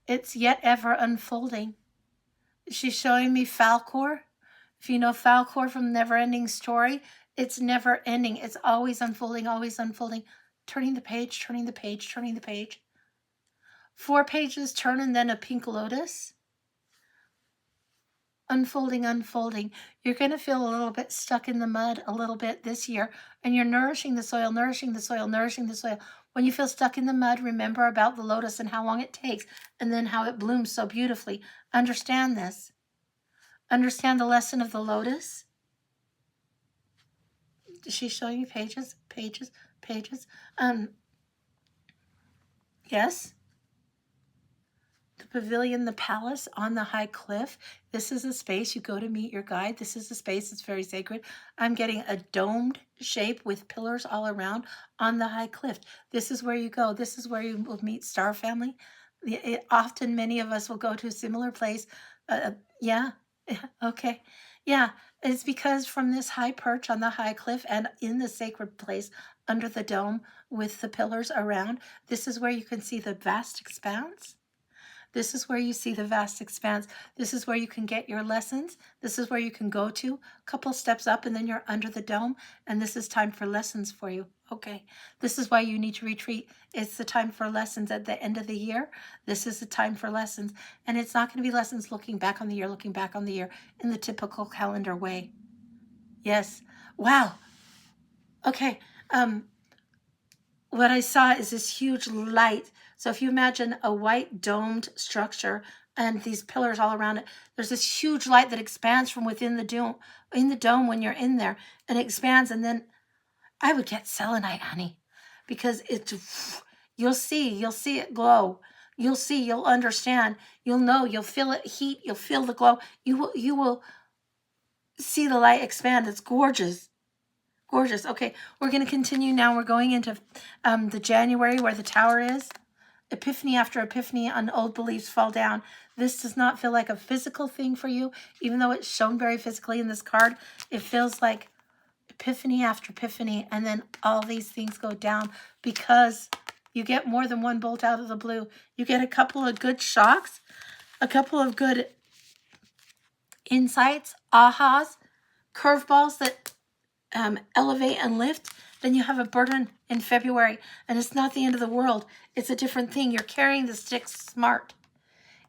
It's yet ever unfolding. She's showing me Falkor. If you know Falkor from Never Ending Story, it's never ending. It's always unfolding, always unfolding. Turning the page, turning the page, turning the page. 4 pages turn and then a pink lotus. Unfolding, unfolding. You're going to feel a little bit stuck in the mud a little bit this year, and you're nourishing the soil, nourishing the soil, nourishing the soil. When you feel stuck in the mud, remember about the lotus and how long it takes, and then how it blooms so beautifully. Understand this. Understand the lesson of the lotus. She's showing you pages, pages, pages. Yes. The pavilion, the palace on the high cliff. This is a space you go to meet your guide. This is a space that's very sacred. I'm getting a domed shape with pillars all around on the high cliff. This is where you go. This is where you will meet star family. Often many of us will go to a similar place. Yeah. Okay. Yeah. It's because from this high perch on the high cliff and in the sacred place under the dome with the pillars around, this is where you can see the vast expanse. This is where you see the vast expanse. This is where you can get your lessons. This is where you can go to a couple steps up and then you're under the dome. And this is time for lessons for you. Okay. This is why you need to retreat. It's the time for lessons at the end of the year. This is the time for lessons. And it's not going to be lessons looking back on the year in the typical calendar way. Yes. Wow. Okay. What I saw is this huge light. So if you imagine a white domed structure and these pillars all around it, there's this huge light that expands from within the dome when you're in there, and it expands. And then I would get selenite, honey, because you'll see it glow. You'll see, you'll understand, you'll know, you'll feel it heat, you'll feel the glow. You will see the light expand. It's gorgeous. Gorgeous. Okay, we're going to continue now. We're going into the January where the Tower is. Epiphany after epiphany on old beliefs fall down. This does not feel like a physical thing for you, even though it's shown very physically in this card. It feels like epiphany after epiphany, and then all these things go down because you get more than one bolt out of the blue. You get a couple of good shocks, a couple of good insights, ahas, curveballs that elevate and lift. Then you have a burden in February, and it's not the end of the world. It's a different thing. You're carrying the stick smart.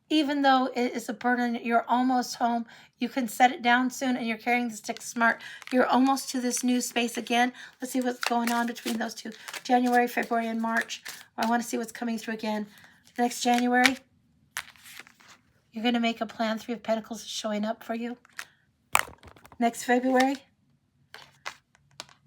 Even though it is a burden, you're almost home. You can set it down soon, and you're carrying the stick smart. You're almost to this new space again. Let's see what's going on between those two. January, February, and March. I want to see what's coming through again. Next January, you're going to make a plan. Three of Pentacles is showing up for you. Next February,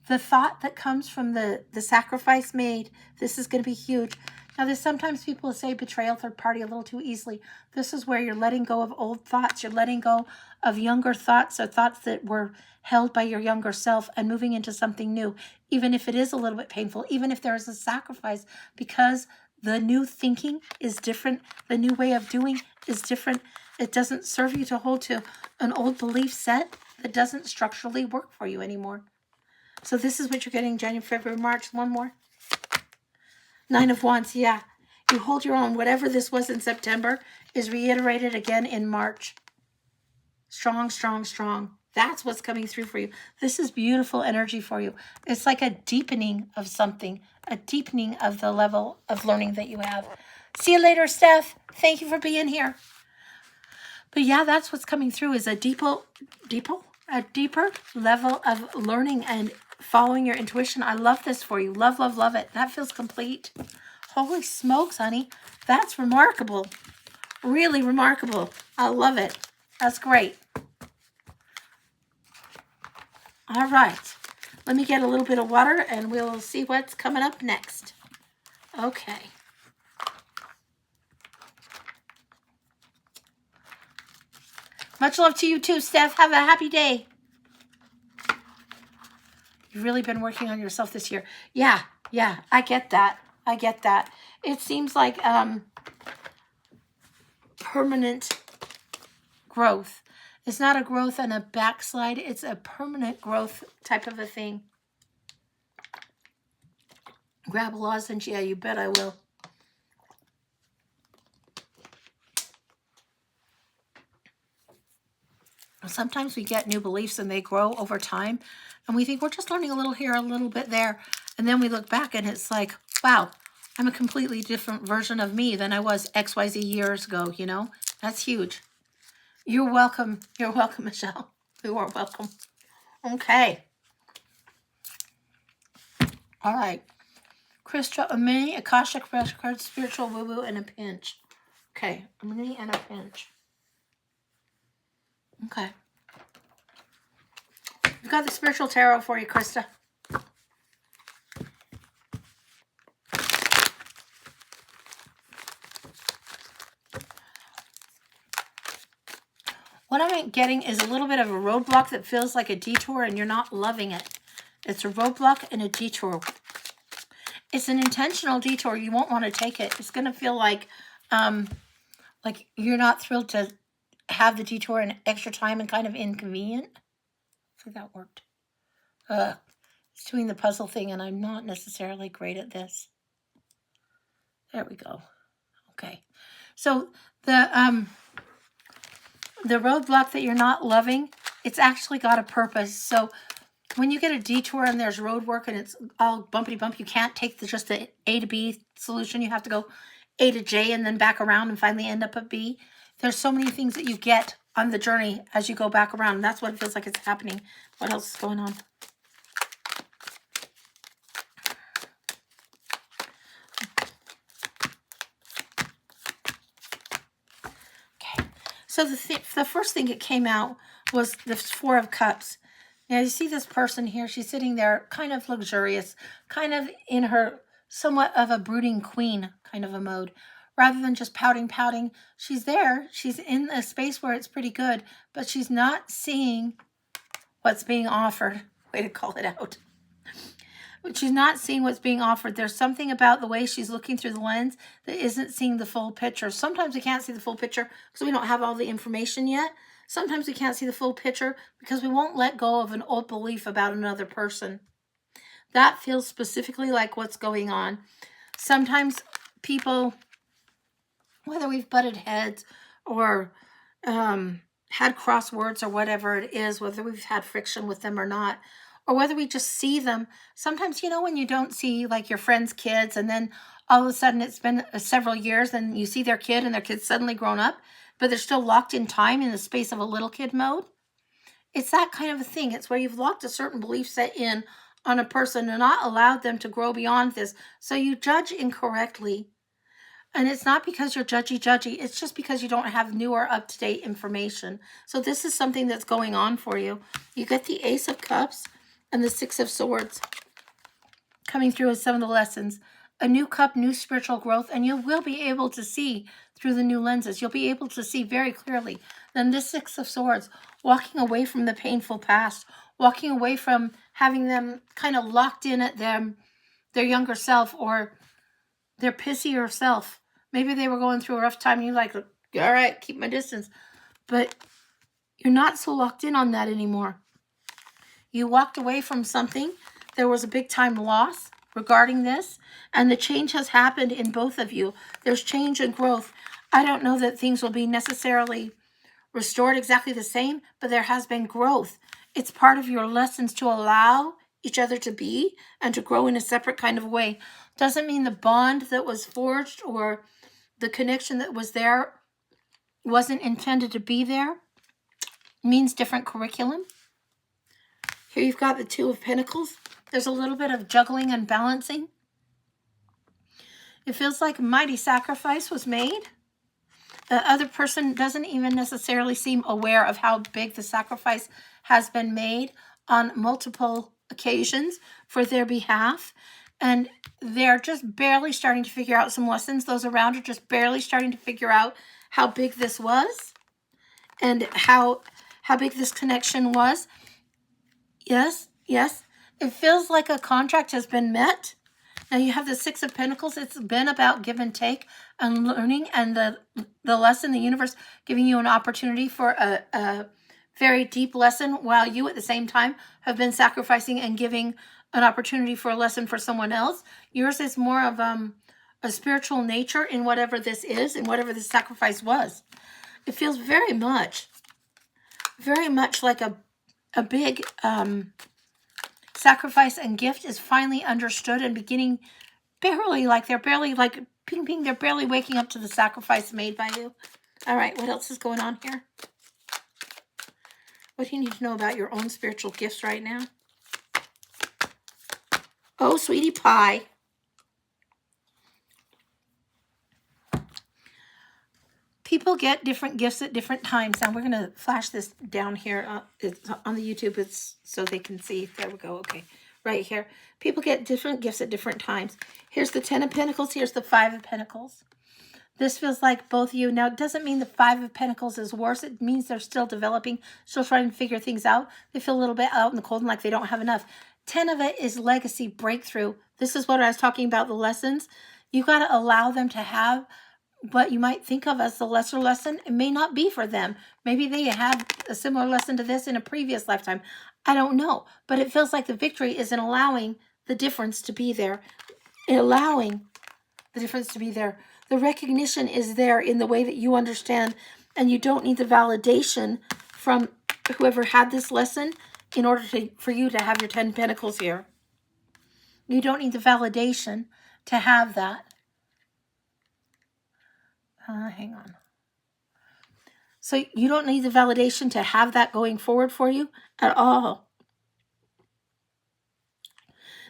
the thought that comes from the sacrifice made, this is going to be huge. Now, there's sometimes people say betrayal, third party, a little too easily. This is where you're letting go of old thoughts. You're letting go of younger thoughts or thoughts that were held by your younger self and moving into something new, even if it is a little bit painful, even if there is a sacrifice, because the new thinking is different. The new way of doing is different. It doesn't serve you to hold to an old belief set that doesn't structurally work for you anymore. So this is what you're getting January, February, March. One more. Nine of Wands, yeah. You hold your own. Whatever this was in September is reiterated again in March. Strong, strong, strong. That's what's coming through for you. This is beautiful energy for you. It's like a deepening of something, a deepening of the level of learning that you have. See you later, Steph. Thank you for being here. But yeah, that's what's coming through is a deeper level of learning and following your intuition. I love this for you. Love, love, love it. That feels complete. Holy smokes, honey. That's remarkable. Really remarkable. I love it. That's great. All right. Let me get a little bit of water and we'll see what's coming up next. Okay. Much love to you too, Steph. Have a happy day. You've really been working on yourself this year. Yeah, I get that. I get that. It seems like permanent growth. It's not a growth and a backslide. It's a permanent growth type of a thing. Grab a lozenge. Yeah, you bet I will. Sometimes we get new beliefs and they grow over time. And we think we're just learning a little here, a little bit there. And then we look back and it's like, wow, I'm a completely different version of me than I was XYZ years ago, you know? That's huge. You're welcome. You're welcome, Michelle. You are welcome. Okay. All right. Krista, a mini, Akashic record, spiritual woo-woo, and a pinch. Okay, a mini and a pinch. Okay. We've got the spiritual tarot for you, Krista. What I'm getting is a little bit of a roadblock that feels like a detour and you're not loving it. It's a roadblock and a detour. It's an intentional detour. You won't want to take it. It's going to feel like you're not thrilled to have the detour and extra time and kind of inconvenient. I think that worked. It's doing the puzzle thing and I'm not necessarily great at this. There we go. Okay. So the roadblock that you're not loving, it's actually got a purpose. So when you get a detour and there's road work and it's all bumpity bump, you can't take just the A to B solution. You have to go A to J and then back around and finally end up at B. There's so many things that you get on the journey as you go back around. And that's what it feels like it's happening. What else is going on? Okay. So the first thing that came out was the Four of Cups. Now you see this person here. She's sitting there kind of luxurious, kind of in her somewhat of a brooding queen kind of a mode. rather than just pouting. She's there. She's in a space where it's pretty good, but she's not seeing what's being offered. Way to call it out. But she's not seeing what's being offered. There's something about the way she's looking through the lens that isn't seeing the full picture. Sometimes we can't see the full picture because we don't have all the information yet. Sometimes we can't see the full picture because we won't let go of an old belief about another person. That feels specifically like what's going on. Sometimes people, whether we've butted heads or had crosswords or whatever it is, whether we've had friction with them or not, or whether we just see them. Sometimes, you know, when you don't see like your friends' kids and then all of a sudden it's been several years and you see their kid and their kid's suddenly grown up, but they're still locked in time in the space of a little kid mode. It's that kind of a thing. It's where you've locked a certain belief set in on a person and not allowed them to grow beyond this. So you judge incorrectly. And it's not because you're judgy. It's just because you don't have new or up-to-date information. So this is something that's going on for you. You get the Ace of Cups and the Six of Swords coming through as some of the lessons. A new cup, new spiritual growth, and you will be able to see through the new lenses. You'll be able to see very clearly. Then this Six of Swords, walking away from the painful past, walking away from having them kind of locked in at their younger self or their pissier self. Maybe they were going through a rough time and you're like, all right, keep my distance. But you're not so locked in on that anymore. You walked away from something. There was a big time loss regarding this, and the change has happened in both of you. There's change and growth. I don't know that things will be necessarily restored exactly the same, but there has been growth. It's part of your lessons to allow each other to be and to grow in a separate kind of way. Doesn't mean the bond that was forged or the connection that was there wasn't intended to be there. It means different curriculum. Here you've got the Two of Pentacles. There's a little bit of juggling and balancing. It feels like a mighty sacrifice was made. The other person doesn't even necessarily seem aware of how big the sacrifice has been made on multiple occasions for their behalf. And they're just barely starting to figure out some lessons. Those around are just barely starting to figure out how big this was and how big this connection was. Yes. It feels like a contract has been met. Now you have the Six of Pentacles. It's been about give and take and learning, and the lesson, the universe giving you an opportunity for a very deep lesson while you at the same time have been sacrificing and giving an opportunity for a lesson for someone else. Yours is more of a spiritual nature in whatever this is and whatever the sacrifice was. It feels very much like a big sacrifice and gift is finally understood and beginning barely like ping, they're barely waking up to the sacrifice made by you. All right, what else is going on here? What do you need to know about your own spiritual gifts right now? Oh, sweetie pie. People get different gifts at different times. Now we're going to flash this down here. It's on the YouTube. It's so they can see. There we go. Okay. Right here. People get different gifts at different times. Here's the Ten of Pentacles. Here's the Five of Pentacles. This feels like both of you. Now, it doesn't mean the Five of Pentacles is worse. It means they're still developing, still trying to figure things out. They feel a little bit out in the cold and like they don't have enough. 10 of it is legacy breakthrough. This is what I was talking about, the lessons. You got to allow them to have what you might think of as the lesser lesson. It may not be for them. Maybe they had a similar lesson to this in a previous lifetime. I don't know. But it feels like the victory is in allowing the difference to be there. Allowing the difference to be there. The recognition is there in the way that you understand, and you don't need the validation from whoever had this lesson in order for you to have your 10 Pentacles here. You don't need the validation to have that. Hang on. So you don't need the validation to have that going forward for you at all.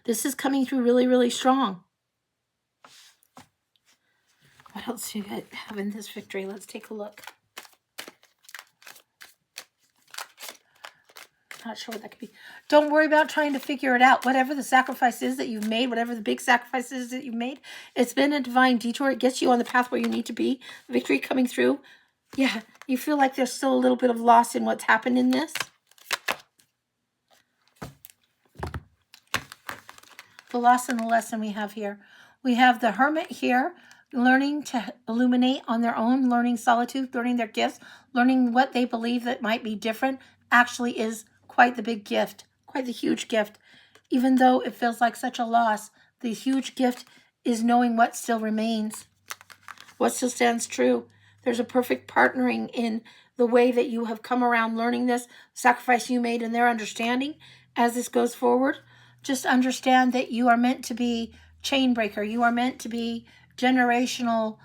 This is coming through really, really strong. What else do you have in this victory? Let's take a look. not sure what that could be. Don't worry about trying to figure it out. Whatever the sacrifice is that you've made, whatever the big sacrifice is that you've made, it's been a divine detour. It gets you on the path where you need to be. Victory coming through. Yeah, you feel like there's still a little bit of loss in what's happened in this. The loss and the lesson we have here. We have the Hermit here, learning to illuminate on their own, learning solitude, learning their gifts, learning what they believe that might be different actually is quite the big gift, quite the huge gift. Even though it feels like such a loss, the huge gift is knowing what still remains, what still stands true. There's a perfect partnering in the way that you have come around learning this, sacrifice you made in their understanding as this goes forward. Just understand that you are meant to be chain breaker. You are meant to be generational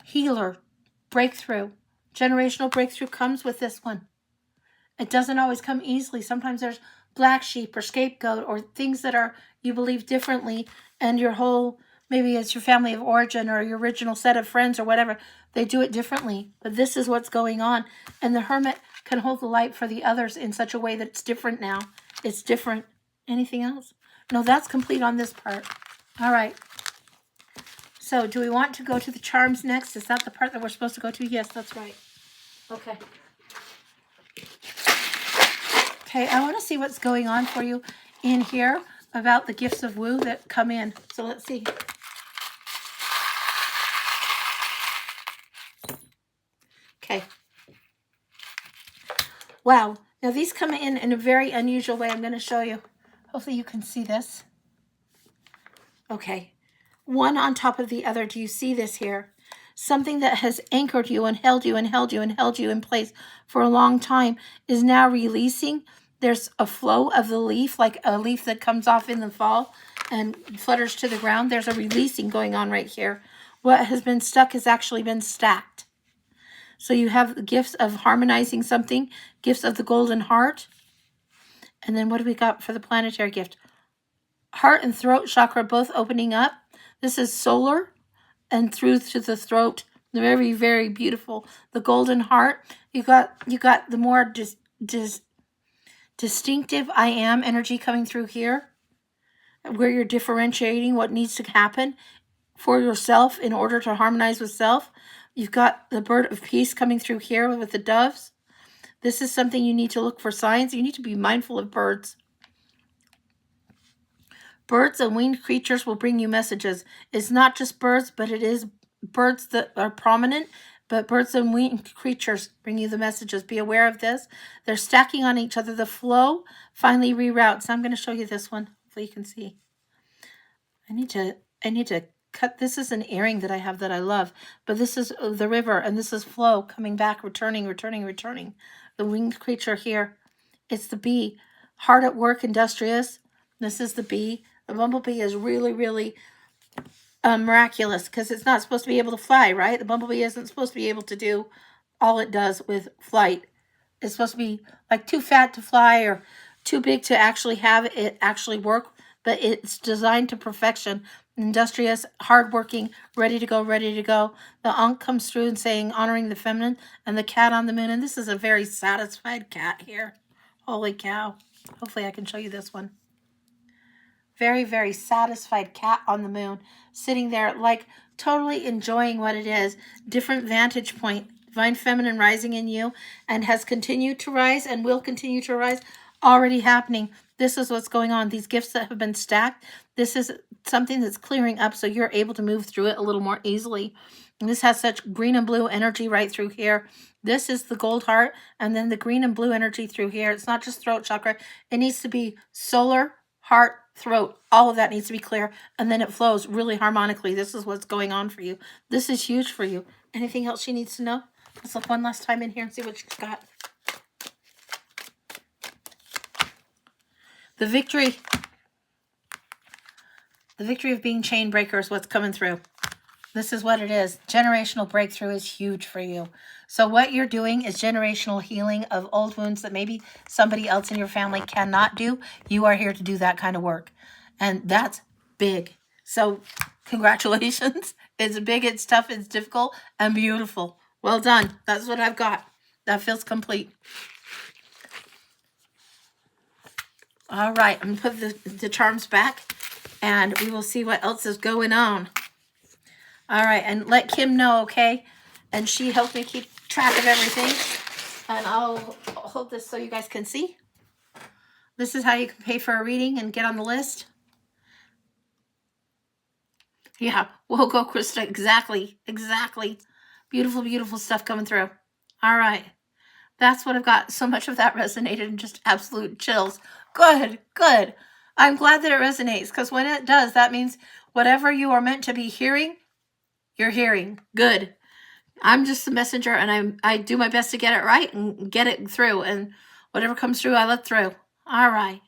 healer, breakthrough. Generational breakthrough comes with this one. It doesn't always come easily. Sometimes there's black sheep or scapegoat or things that are you believe differently, and your whole, maybe it's your family of origin or your original set of friends or whatever, they do it differently. But this is what's going on. And the Hermit can hold the light for the others in such a way that it's different now. It's different. Anything else? No, that's complete on this part. All right. So do we want to go to the charms next? Is that the part that we're supposed to go to? Yes, that's right. Okay. Okay, I want to see what's going on for you in here about the gifts of woo that come in. So let's see. Okay. Wow. Now these come in a very unusual way. I'm going to show you. Hopefully you can see this. Okay. One on top of the other. Do you see this here? Something that has anchored you and held you and held you and held you in place for a long time is now releasing. There's a flow of the leaf, like a leaf that comes off in the fall and flutters to the ground. There's a releasing going on right here. What has been stuck has actually been stacked. So you have the gifts of harmonizing something, gifts of the golden heart. And then what do we got for the planetary gift? Heart and throat chakra both opening up. This is solar and through to the throat. Very, very beautiful. The golden heart. You got the more distinctive I am energy coming through here, where you're differentiating what needs to happen for yourself in order to harmonize with self. You've got the bird of peace coming through here with the doves. This is something you need to look for signs. You need to be mindful of birds. Birds and winged creatures will bring you messages. It's not just birds, but it is birds that are prominent, but birds and winged creatures bring you the messages. Be aware of this. They're stacking on each other. The flow finally reroutes. I'm going to show you this one. Hopefully you can see. I need to cut. This is an earring that I have that I love, but this is the river, and this is flow coming back, returning. The winged creature here. It's the bee. Hard at work, industrious. This is the bee. The bumblebee is really, really miraculous because it's not supposed to be able to fly, right? The bumblebee isn't supposed to be able to do all it does with flight. It's supposed to be like too fat to fly or too big to actually have it actually work, but it's designed to perfection. Industrious, hardworking, ready to go. The Ankh comes through and saying, honoring the feminine, and the cat on the moon. And this is a very satisfied cat here. Holy cow. Hopefully I can show you this one. Very, very satisfied cat on the moon, sitting there like totally enjoying what it is. Different vantage point. Divine feminine rising in you and has continued to rise and will continue to rise. Already happening. This is what's going on. These gifts that have been stacked, this is something that's clearing up so you're able to move through it a little more easily. And this has such green and blue energy right through here. This is the gold heart, and then the green and blue energy through here. It's not just throat chakra. It needs to be solar, heart, throat. All of that needs to be clear, and then it flows really harmonically. This is what's going on for you. This is huge for you. Anything else she needs to know? Let's look one last time in here and see what she's got. The victory of being chain breaker is what's coming through. This is what it is. Generational breakthrough is huge for you. So what you're doing is generational healing of old wounds that maybe somebody else in your family cannot do. You are here to do that kind of work. And that's big. So congratulations. It's big, it's tough, it's difficult, and beautiful. Well done. That's what I've got. That feels complete. All right, I'm going to put the charms back, and we will see what else is going on. All right, and let Kim know, okay? And she helped me keep track of everything. And I'll hold this so you guys can see. This is how you can pay for a reading and get on the list. Yeah, we'll go, Krista. Exactly. Beautiful, beautiful stuff coming through. All right. That's what I've got. So much of that resonated and just absolute chills. Good. I'm glad that it resonates, because when it does, that means whatever you are meant to be hearing, you're hearing. Good. I'm just the messenger, and I do my best to get it right and get it through, and whatever comes through, I let through. All right.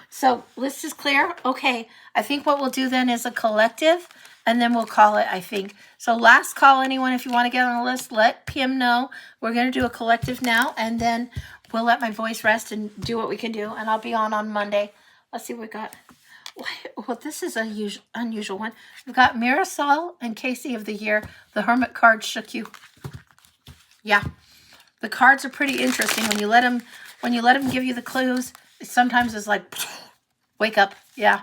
So list is clear. Okay. I think what we'll do then is a collective, and then we'll call it, I think. So last call, anyone, if you want to get on the list, let Kim know. We're going to do a collective now, and then we'll let my voice rest and do what we can do, and I'll be on Monday. Let's see what we got. Well, this is an unusual one. We've got Marisol and Casey of the year. The Hermit card shook you. Yeah. The cards are pretty interesting. When you let them give you the clues, sometimes it's like, wake up. Yeah.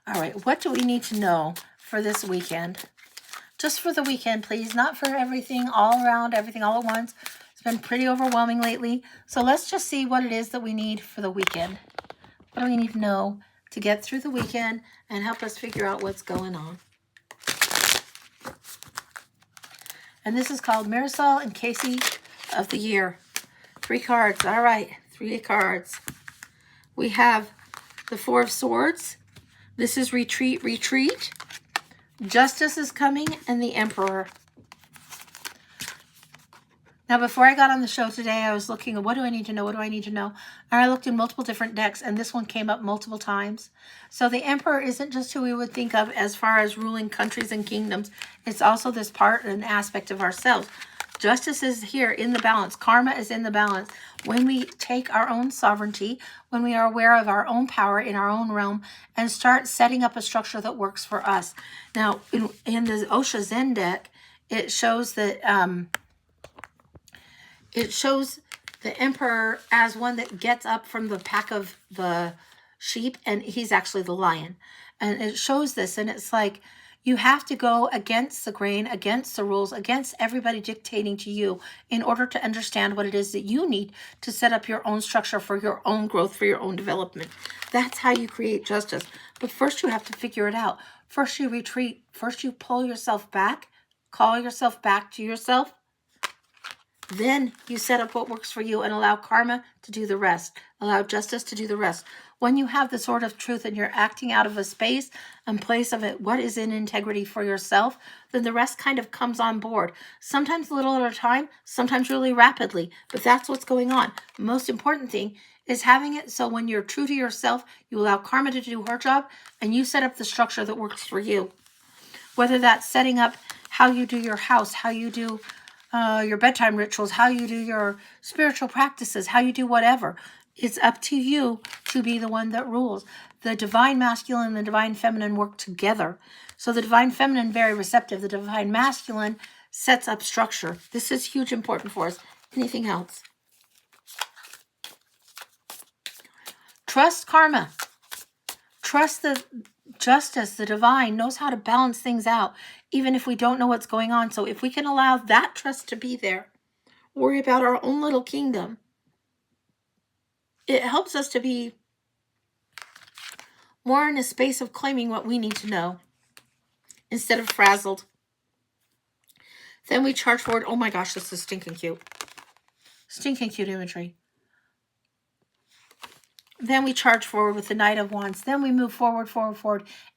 All right. What do we need to know for this weekend? Just for the weekend, please. Not for everything all around, everything all at once. It's been pretty overwhelming lately. So let's just see what it is that we need for the weekend. What do we need to know to get through the weekend and help us figure out what's going on? And this is called Marisol and Casey of the year. 3 cards. All right. 3 cards. We have the 4 of Swords. This is retreat. Justice is coming, and the Emperor. Now, before I got on the show today, I was looking at what do I need to know? And I looked in multiple different decks, and this one came up multiple times. So the Emperor isn't just who we would think of as far as ruling countries and kingdoms. It's also this part and aspect of ourselves. Justice is here in the balance. Karma is in the balance. When we take our own sovereignty, when we are aware of our own power in our own realm, and start setting up a structure that works for us. Now, in the Osho Zen deck, it shows that it shows the Emperor as one that gets up from the pack of the sheep, and he's actually the lion. And it shows this, and it's like, you have to go against the grain, against the rules, against everybody dictating to you in order to understand what it is that you need to set up your own structure for your own growth, for your own development. That's how you create justice. But first you have to figure it out. First you retreat. First you pull yourself back, call yourself back to yourself. Then you set up what works for you and allow karma to do the rest. Allow justice to do the rest. When you have the sword of truth and you're acting out of a space and place of it, what is in integrity for yourself, then the rest kind of comes on board. Sometimes a little at a time, sometimes really rapidly, but that's what's going on. The most important thing is having it so when you're true to yourself, you allow karma to do her job and you set up the structure that works for you. Whether that's setting up how you do your house, how you do your bedtime rituals, how you do your spiritual practices, how you do whatever. It's up to you to be the one that rules. The divine masculine and the divine feminine work together. So the divine feminine, very receptive. The divine masculine sets up structure. This is huge important for us. Anything else? Trust karma. Trust the justice, the divine knows how to balance things out, even if we don't know what's going on. So if we can allow that trust to be there, worry about our own little kingdom, it helps us to be more in a space of claiming what we need to know instead of frazzled. Then we charge forward. Oh my gosh, this is stinking cute. Stinking cute imagery. Then we charge forward with the Knight of Wands. Then we move forward,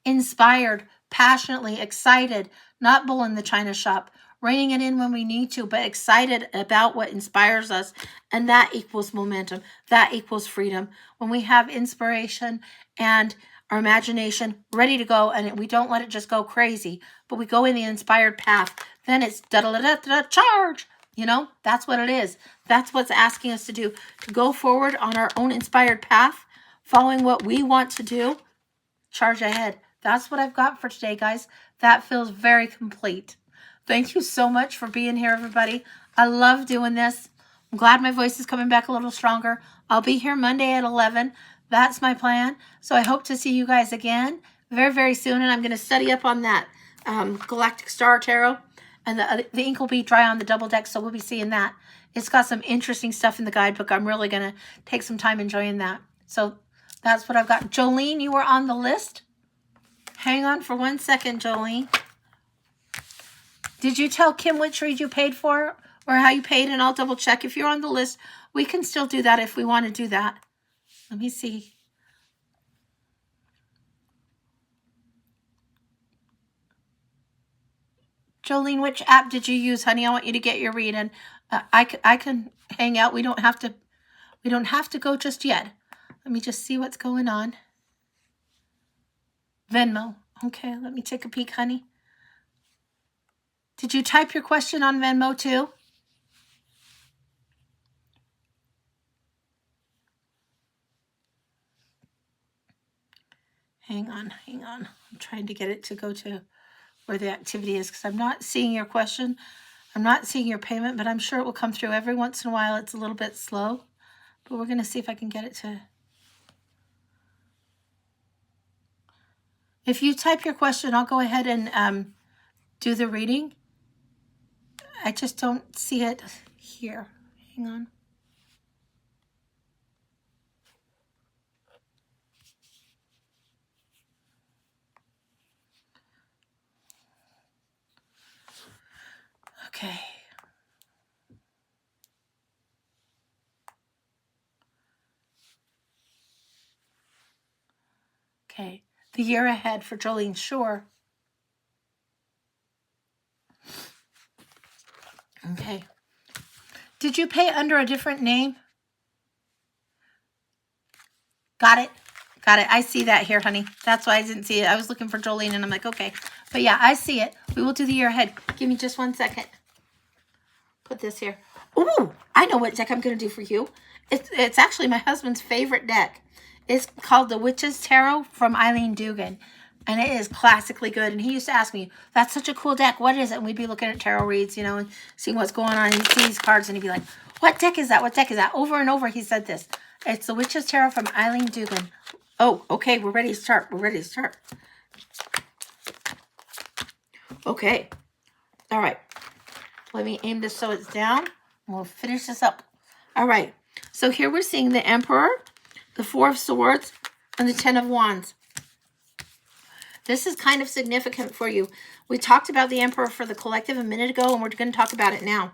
inspired, passionately, excited, not bull in the china shop, reining it in when we need to, but excited about what inspires us. And that equals momentum. That equals freedom. When we have inspiration and our imagination ready to go, and we don't let it just go crazy, but we go in the inspired path, then it's da-da-da-da-da, charge. You know, that's what it is. That's what's asking us to do, to go forward on our own inspired path, following what we want to do, charge ahead. That's what I've got for today, guys. That feels very complete. Thank you so much for being here, everybody. I love doing this. I'm glad my voice is coming back a little stronger. I'll be here Monday at 11. That's my plan. So I hope to see you guys again very, very soon. And I'm going to study up on that Galactic Star Tarot. And the ink will be dry on the double deck, so we'll be seeing that. It's got some interesting stuff in the guidebook. I'm really going to take some time enjoying that. So that's what I've got. Jolene, you were on the list. Hang on for 1 second, Jolene. Did you tell Kim which read you paid for or how you paid? And I'll double check. If you're on the list, we can still do that if we want to do that. Let me see. Jolene, which app did you use, honey? I want you to get your read, and I can hang out. We don't have to go just yet. Let me just see what's going on. Venmo. Okay, let me take a peek, honey. Did you type your question on Venmo too? Hang on. I'm trying to get it to go to where the activity is because I'm not seeing your question. I'm not seeing your payment, but I'm sure it will come through. Every once in a while, it's a little bit slow, but we're going to see if I can get it to. If you type your question, I'll go ahead and do the reading. I just don't see it here. Hang on. Okay. Okay. The year ahead for Jolene, sure. Okay. Did you pay under a different name? Got it. I see that here, honey. That's why I didn't see it. I was looking for Jolene, and I'm like, okay. But yeah, I see it. We will do the year ahead. Give me just 1 second. Put this here. Ooh, I know what deck I'm going to do for you. It's actually my husband's favorite deck. It's called the Witch's Tarot from Eileen Dugan. And it is classically good. And he used to ask me, that's such a cool deck. What is it? And we'd be looking at tarot reads, you know, and seeing what's going on. And he'd see these cards and he'd be like, what deck is that? What deck is that? Over and over he said this. It's the Witch's Tarot from Eileen Dugan. Oh, okay. We're ready to start. Okay. All right. Let me aim this so it's down. And we'll finish this up. All right. So here we're seeing the Emperor, the Four of Swords, and the Ten of Wands. This is kind of significant for you. We talked about the Emperor for the collective a minute ago, and we're going to talk about it now.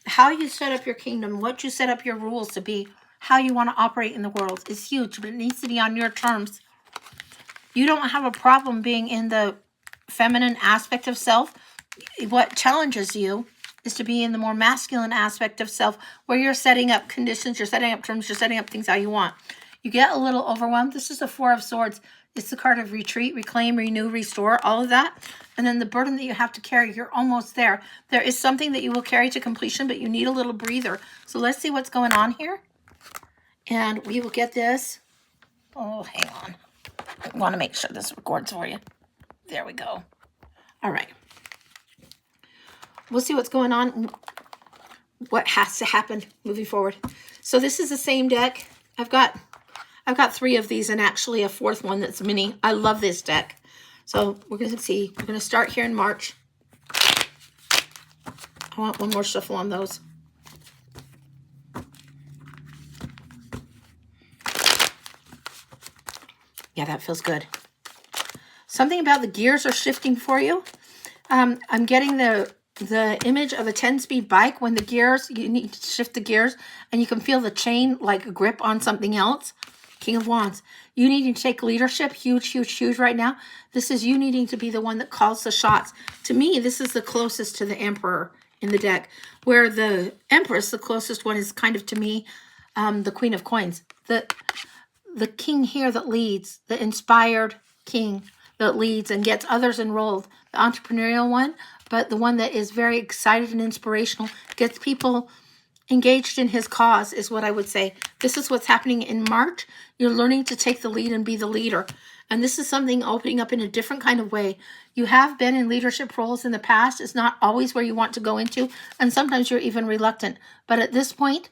How you set up your kingdom, what you set up your rules to be, how you want to operate in the world is huge, but it needs to be on your terms. You don't have a problem being in the feminine aspect of self. What challenges you is to be in the more masculine aspect of self, where you're setting up conditions, you're setting up terms, you're setting up things how you want. You get a little overwhelmed. This is the Four of Swords. It's the card of retreat, reclaim, renew, restore, all of that. And then the burden that you have to carry, you're almost there. There is something that you will carry to completion, but you need a little breather. So let's see what's going on here. And we will get this. Oh, hang on. I want to make sure this records for you. There we go. All right. We'll see what's going on. What has to happen moving forward. So this is the same deck. I've got 3 of these and actually a 4th one that's mini. I love this deck. So we're going to see. We're going to start here in March. I want one more shuffle on those. Yeah, that feels good. Something about the gears are shifting for you. I'm getting the image of a 10-speed bike when the gears, you need to shift the gears and you can feel the chain like a grip on something else. King of Wands. You needing to take leadership, huge right now. This is you needing to be the one that calls the shots. To me, this is the closest to the Emperor in the deck, where the Empress, the closest one, is kind of to me, the Queen of Coins. The king here that leads, the inspired king that leads and gets others enrolled, the entrepreneurial one, but the one that is very excited and inspirational, gets people engaged in his cause is what I would say. This is what's happening in March. You're learning to take the lead and be the leader. And this is something opening up in a different kind of way. You have been in leadership roles in the past. It's not always where you want to go into. And sometimes you're even reluctant. But at this point,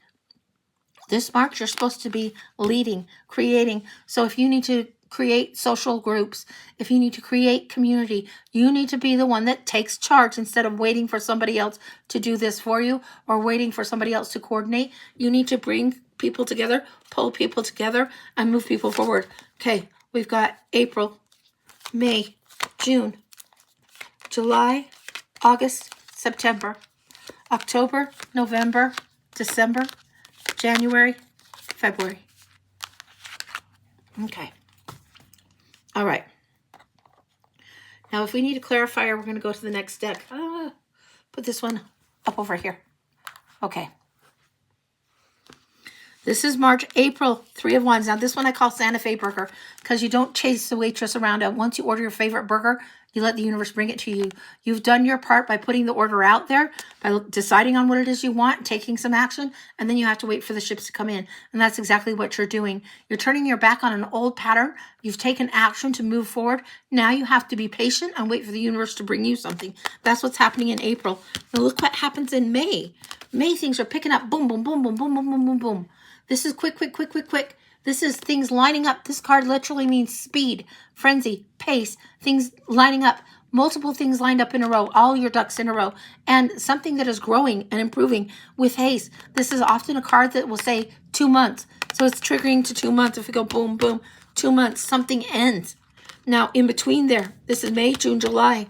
This March, you're supposed to be leading, creating. So if you need to create social groups, if you need to create community, you need to be the one that takes charge instead of waiting for somebody else to do this for you or waiting for somebody else to coordinate. You need to bring people together, pull people together, and move people forward. Okay, we've got April, May, June, July, August, September, October, November, December, January, February. Okay. All right. Now, if we need a clarifier, we're going to go to the next deck. Put this one up over here. Okay. This is March, April, 3 of Wands. Now, this one I call Santa Fe burger because you don't chase the waitress around. Once you order your favorite burger, you let the universe bring it to you. You've done your part by putting the order out there, by deciding on what it is you want, taking some action, and then you have to wait for the ships to come in. And that's exactly what you're doing. You're turning your back on an old pattern. You've taken action to move forward. Now you have to be patient and wait for the universe to bring you something. That's what's happening in April. Now look what happens in May. May, things are picking up. Boom, boom, boom, boom, boom, boom, boom, boom, boom. This is quick, quick, quick, quick, quick. This is things lining up. This card literally means speed, frenzy, pace, things lining up, multiple things lined up in a row, all your ducks in a row, and something that is growing and improving with haste. This is often a card that will say 2 months. So it's triggering to 2 months. If we go boom, boom, 2 months, something ends. Now, in between there, this is May, June, July.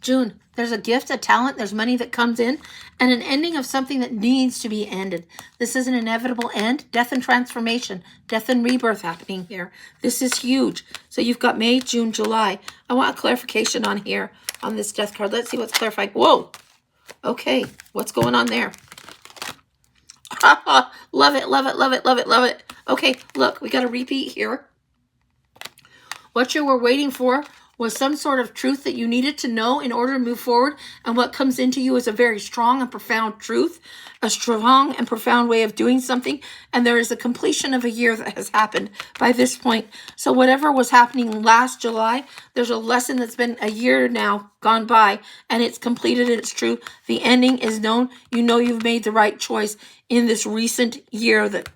June, there's a gift, a talent, there's money that comes in, and an ending of something that needs to be ended. This is an inevitable end, death and transformation, death and rebirth happening here. This is huge. So you've got May, June, July. I want a clarification on here, on this death card. Let's see what's clarified. Whoa. Okay, what's going on there? Love it, love it, love it, love it, love it. Okay, look, we got a repeat here. What you were waiting for was some sort of truth that you needed to know in order to move forward. And what comes into you is a very strong and profound truth, a strong and profound way of doing something. And there is a completion of a year that has happened by this point. So whatever was happening last July, there's a lesson that's been a year now gone by, and it's completed and it's true. The ending is known. You know you've made the right choice in this recent year that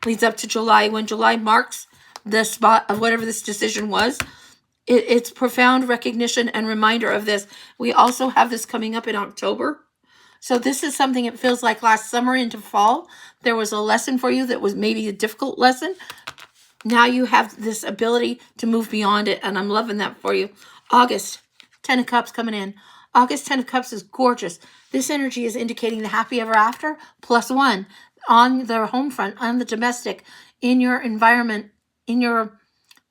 leads up to July. When July marks the spot of whatever this decision was, it's profound recognition and reminder of this. We also have this coming up in October. So this is something it feels like last summer into fall, there was a lesson for you that was maybe a difficult lesson. Now you have this ability to move beyond it, and I'm loving that for you. August, 10 of Cups coming in. August, 10 of Cups is gorgeous. This energy is indicating the happy ever after, +1 on the home front, on the domestic, in your environment, in your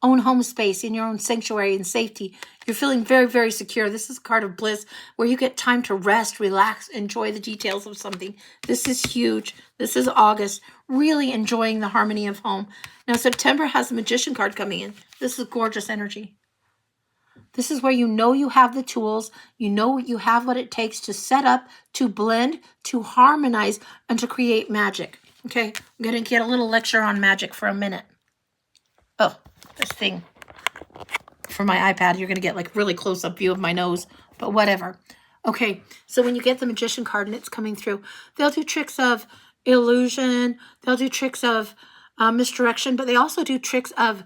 own home space, in your own sanctuary and safety. You're feeling very, very secure. This is a card of bliss where you get time to rest, relax, enjoy the details of something. This is huge. This is August, really enjoying the harmony of home. Now, September has the Magician card coming in. This is gorgeous energy. This is where you know you have the tools, you know you have what it takes to set up, to blend, to harmonize, and to create magic. Okay, I'm going to get a little lecture on magic for a minute. Oh, this thing for my iPad, you're going to get like really close-up view of my nose, but whatever. Okay, so when you get the Magician card and it's coming through, they'll do tricks of illusion, they'll do tricks of misdirection, but they also do tricks of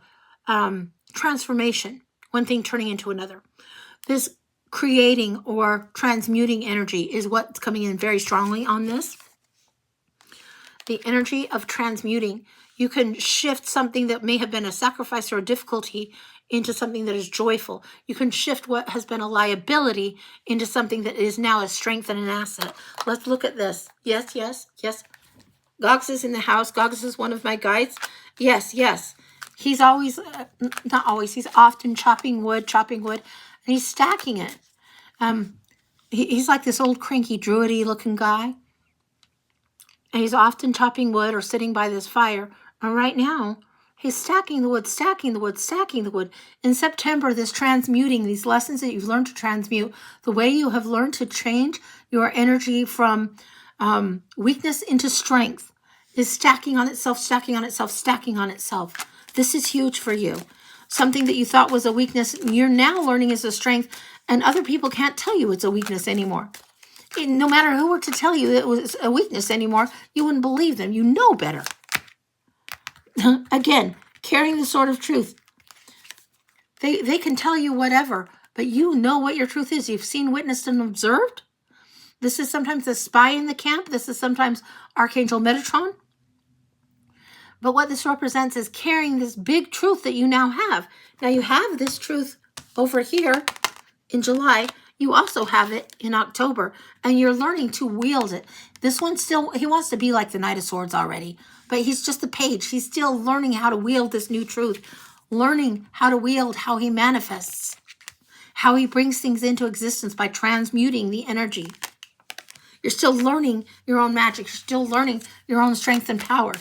transformation, one thing turning into another. This creating or transmuting energy is what's coming in very strongly on this. The energy of transmuting. You can shift something that may have been a sacrifice or a difficulty into something that is joyful. You can shift what has been a liability into something that is now a strength and an asset. Let's look at this. Yes, yes, yes. Gogs is in the house. Gogs is one of my guides. Yes, yes. He's always, not always, he's often chopping wood, and he's stacking it. He's like this old cranky druidy looking guy. And he's often chopping wood or sitting by this fire. And right now, he's stacking the wood, stacking the wood, stacking the wood. In September, this transmuting, these lessons that you've learned to transmute, the way you have learned to change your energy from weakness into strength is stacking on itself, stacking on itself, stacking on itself. This is huge for you. Something that you thought was a weakness, you're now learning is a strength, and other people can't tell you it's a weakness anymore. no matter who were to tell you it was a weakness anymore, you wouldn't believe them. You know better. Again, carrying the sword of truth. They can tell you whatever, but you know what your truth is. You've seen, witnessed, and observed. This is sometimes the spy in the camp. This is sometimes Archangel Metatron. But what this represents is carrying this big truth that you now have. Now you have this truth over here in July. You also have it in October, and you're learning to wield it. This one still, he wants to be like the Knight of Swords already, but he's just a page. He's still learning how to wield this new truth, learning how to wield how he manifests, how he brings things into existence by transmuting the energy. You're still learning your own magic. You're still learning your own strength and power.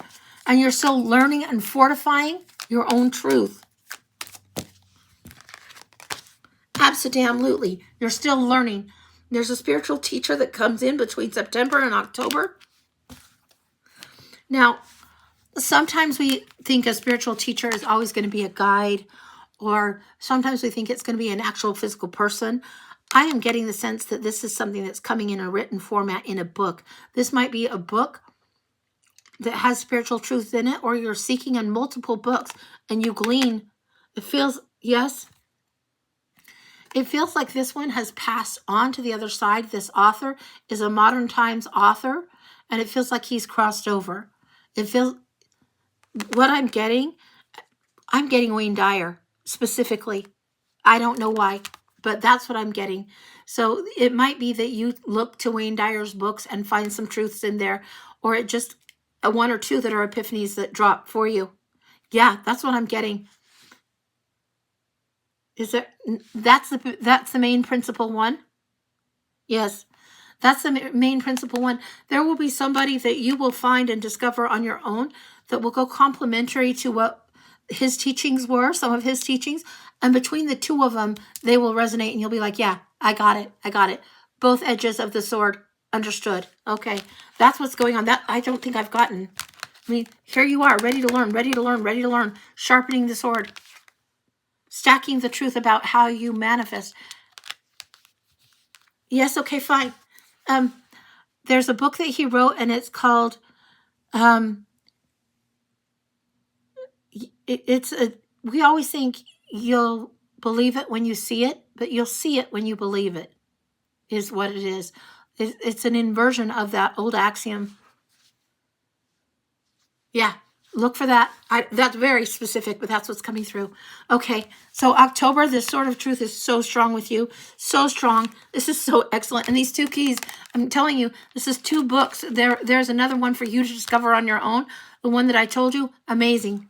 And you're still learning and fortifying your own truth. Absolutely. You're still learning. There's a spiritual teacher that comes in between September and October. Now, sometimes we think a spiritual teacher is always going to be a guide, or sometimes we think it's going to be an actual physical person. I am getting the sense that this is something that's coming in a written format in a book. This might be a book that has spiritual truth in it, or you're seeking in multiple books and you glean. It feels, yes, it feels like this one has passed on to the other side. This author is a modern times author, and it feels like he's crossed over. It feels, what I'm getting Wayne Dyer specifically. I don't know why, but that's what I'm getting. So it might be that you look to Wayne Dyer's books and find some truths in there, or it just one or two that are epiphanies that drop for you. Yeah, that's what I'm getting. Is there, that's the main principle one? Yes, that's the main principle one. There will be somebody that you will find and discover on your own that will go complementary to what his teachings were, some of his teachings, and between the two of them, they will resonate, and you'll be like, yeah, I got it. Both edges of the sword. Understood. Okay. That's what's going on. That I don't think I've gotten. I mean, here you are, ready to learn, sharpening the sword, stacking the truth about how you manifest. Yes, okay, fine. There's a book that he wrote, and it's called, we always think you'll believe it when you see it, but you'll see it when you believe it, is what it is. It's an inversion of that old axiom. Yeah, look for that. That's very specific, but that's what's coming through. Okay, so October, this sword of truth is so strong with you. So strong. This is so excellent. And these two keys, I'm telling you, this is 2 books. There's another one for you to discover on your own. The one that I told you, amazing.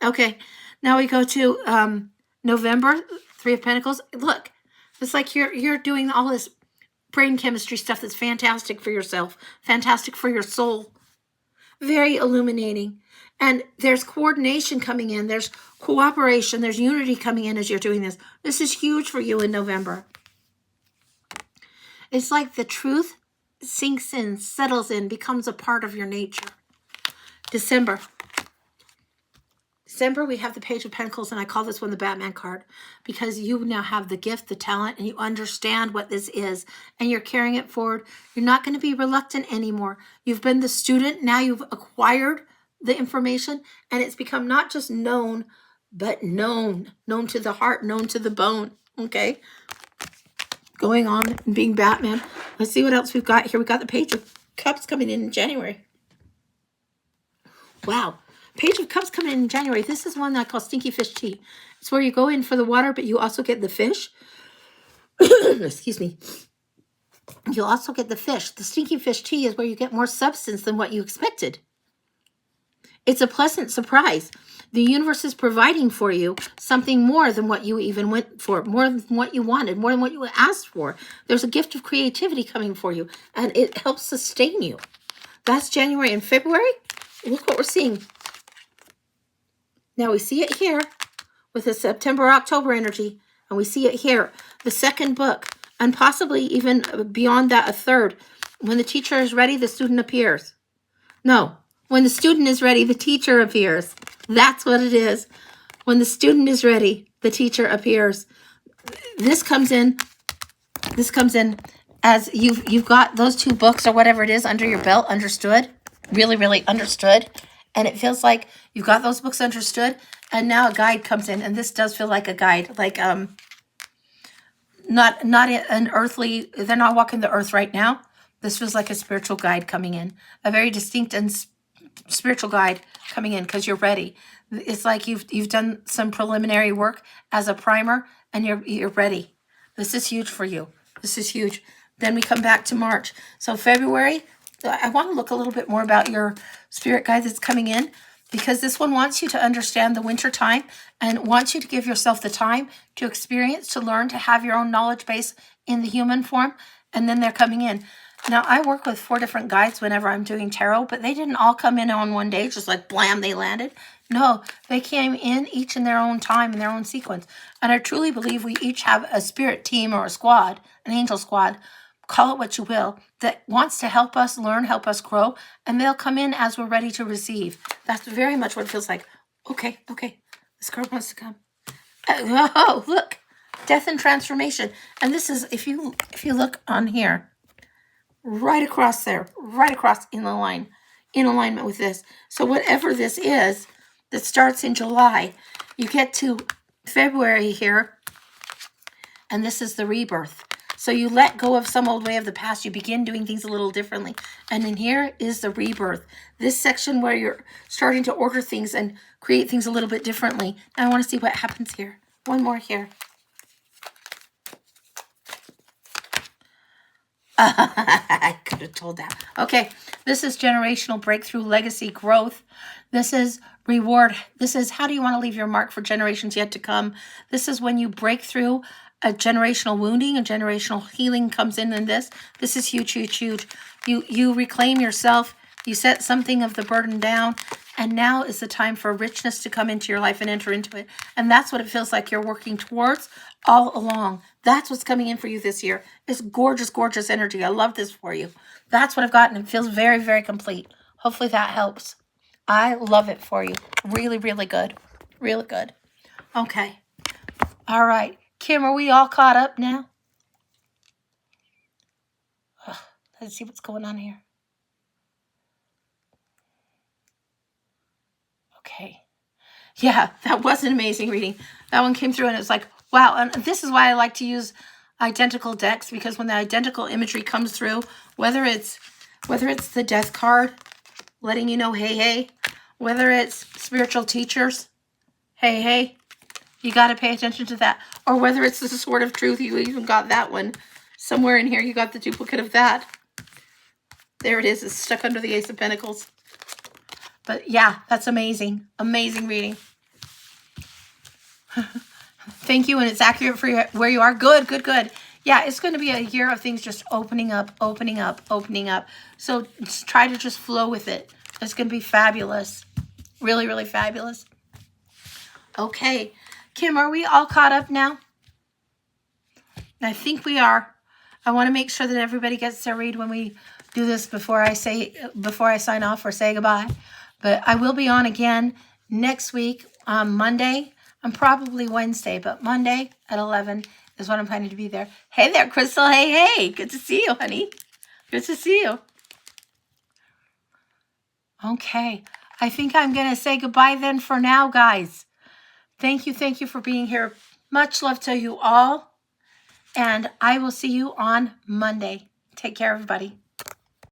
Okay, now we go to November, 3 of Pentacles. Look, it's like you're doing all this brain chemistry stuff that's fantastic for yourself, fantastic for your soul, very illuminating. And there's coordination coming in, there's cooperation, there's unity coming in as you're doing this. This is huge for you in November. It's like the truth sinks in, settles in, becomes a part of your nature. December, we have the Page of Pentacles, and I call this one the Batman card because you now have the gift, the talent, and you understand what this is, and you're carrying it forward. You're not going to be reluctant anymore. You've been the student. Now you've acquired the information, and it's become not just known, but known to the heart, known to the bone. Okay? Going on and being Batman. Let's see what else we've got here. We got the Page of Cups coming in January. Wow. Page of Cups coming in January. This is one that I call Stinky Fish Tea. It's where you go in for the water, but you also get the fish. Excuse me. You'll also get the fish. The Stinky Fish Tea is where you get more substance than what you expected. It's a pleasant surprise. The universe is providing for you something more than what you even went for, more than what you wanted, more than what you asked for. There's a gift of creativity coming for you, and it helps sustain you. That's January and February. Look what we're seeing. Now we see it here with the September-October energy, and we see it here, the second book, and possibly even beyond that, a third. When the teacher is ready, the student appears. No, when the student is ready, the teacher appears. That's what it is. When the student is ready, the teacher appears. This comes in, as you've got those 2 books or whatever it is under your belt, understood, really, really understood. And it feels like you've got those books understood. And now a guide comes in, and this does feel like a guide, like not an earthly. They're not walking the earth right now. This feels like a spiritual guide coming in, a very distinct and spiritual guide coming in because you're ready. It's like you've done some preliminary work as a primer, and you're ready. This is huge for you. This is huge. Then we come back to March. So February, I want to look a little bit more about your spirit guide that's coming in, because this one wants you to understand the winter time and wants you to give yourself the time to experience, to learn, to have your own knowledge base in the human form. And then they're coming in. Now, I work with 4 different guides whenever I'm doing tarot, but they didn't all come in on one day, just like blam, they landed. No, they came in each in their own time, in their own sequence. And I truly believe we each have a spirit team or a squad, an angel squad, call it what you will, that wants to help us learn, help us grow, and they'll come in as we're ready to receive. That's very much what it feels like. Okay, this girl wants to come. Oh, look, death and transformation. And this is, if you look on here, right across there, right across in the line, in alignment with this. So whatever this is that starts in July, you get to February here, and this is the rebirth. So you let go of some old way of the past. You begin doing things a little differently. And in here is the rebirth. This section where you're starting to order things and create things a little bit differently. Now I want to see what happens here. One more here. I could have told that. Okay, this is generational breakthrough, legacy, growth. This is reward. This is how do you want to leave your mark for generations yet to come. This is when you break through a generational wounding, a generational healing comes in this. This is huge, huge, huge. You reclaim yourself. You set something of the burden down. And now is the time for richness to come into your life and enter into it. And that's what it feels like you're working towards all along. That's what's coming in for you this year. It's gorgeous, gorgeous energy. I love this for you. That's what I've gotten. It feels very, very complete. Hopefully that helps. I love it for you. Really, really good. Really good. Okay. All right. Kim, are we all caught up now? Let's see what's going on here. Okay. Yeah, that was an amazing reading. That one came through and it's like, wow. And this is why I like to use identical decks, because when the identical imagery comes through, whether it's the death card letting you know, hey, hey, whether it's spiritual teachers, hey, hey, you got to pay attention to that. Or whether it's the Sword of Truth, you even got that one. Somewhere in here, you got the duplicate of that. There it is. It's stuck under the Ace of Pentacles. But yeah, that's amazing. Amazing reading. Thank you. And it's accurate for where you are. Good, good, good. Yeah, it's going to be a year of things just opening up, opening up, opening up. So try to just flow with it. It's going to be fabulous. Really, really fabulous. Okay. Kim, are we all caught up now? I think we are. I want to make sure that everybody gets their read when we do this before I sign off or say goodbye. But I will be on again next week on Monday. I'm probably Wednesday, but Monday at 11 is when I'm planning to be there. Hey there, Crystal. Hey, hey. Good to see you, honey. Good to see you. Okay. I think I'm going to say goodbye then for now, guys. Thank you for being here. Much love to you all. And I will see you on Monday. Take care, everybody.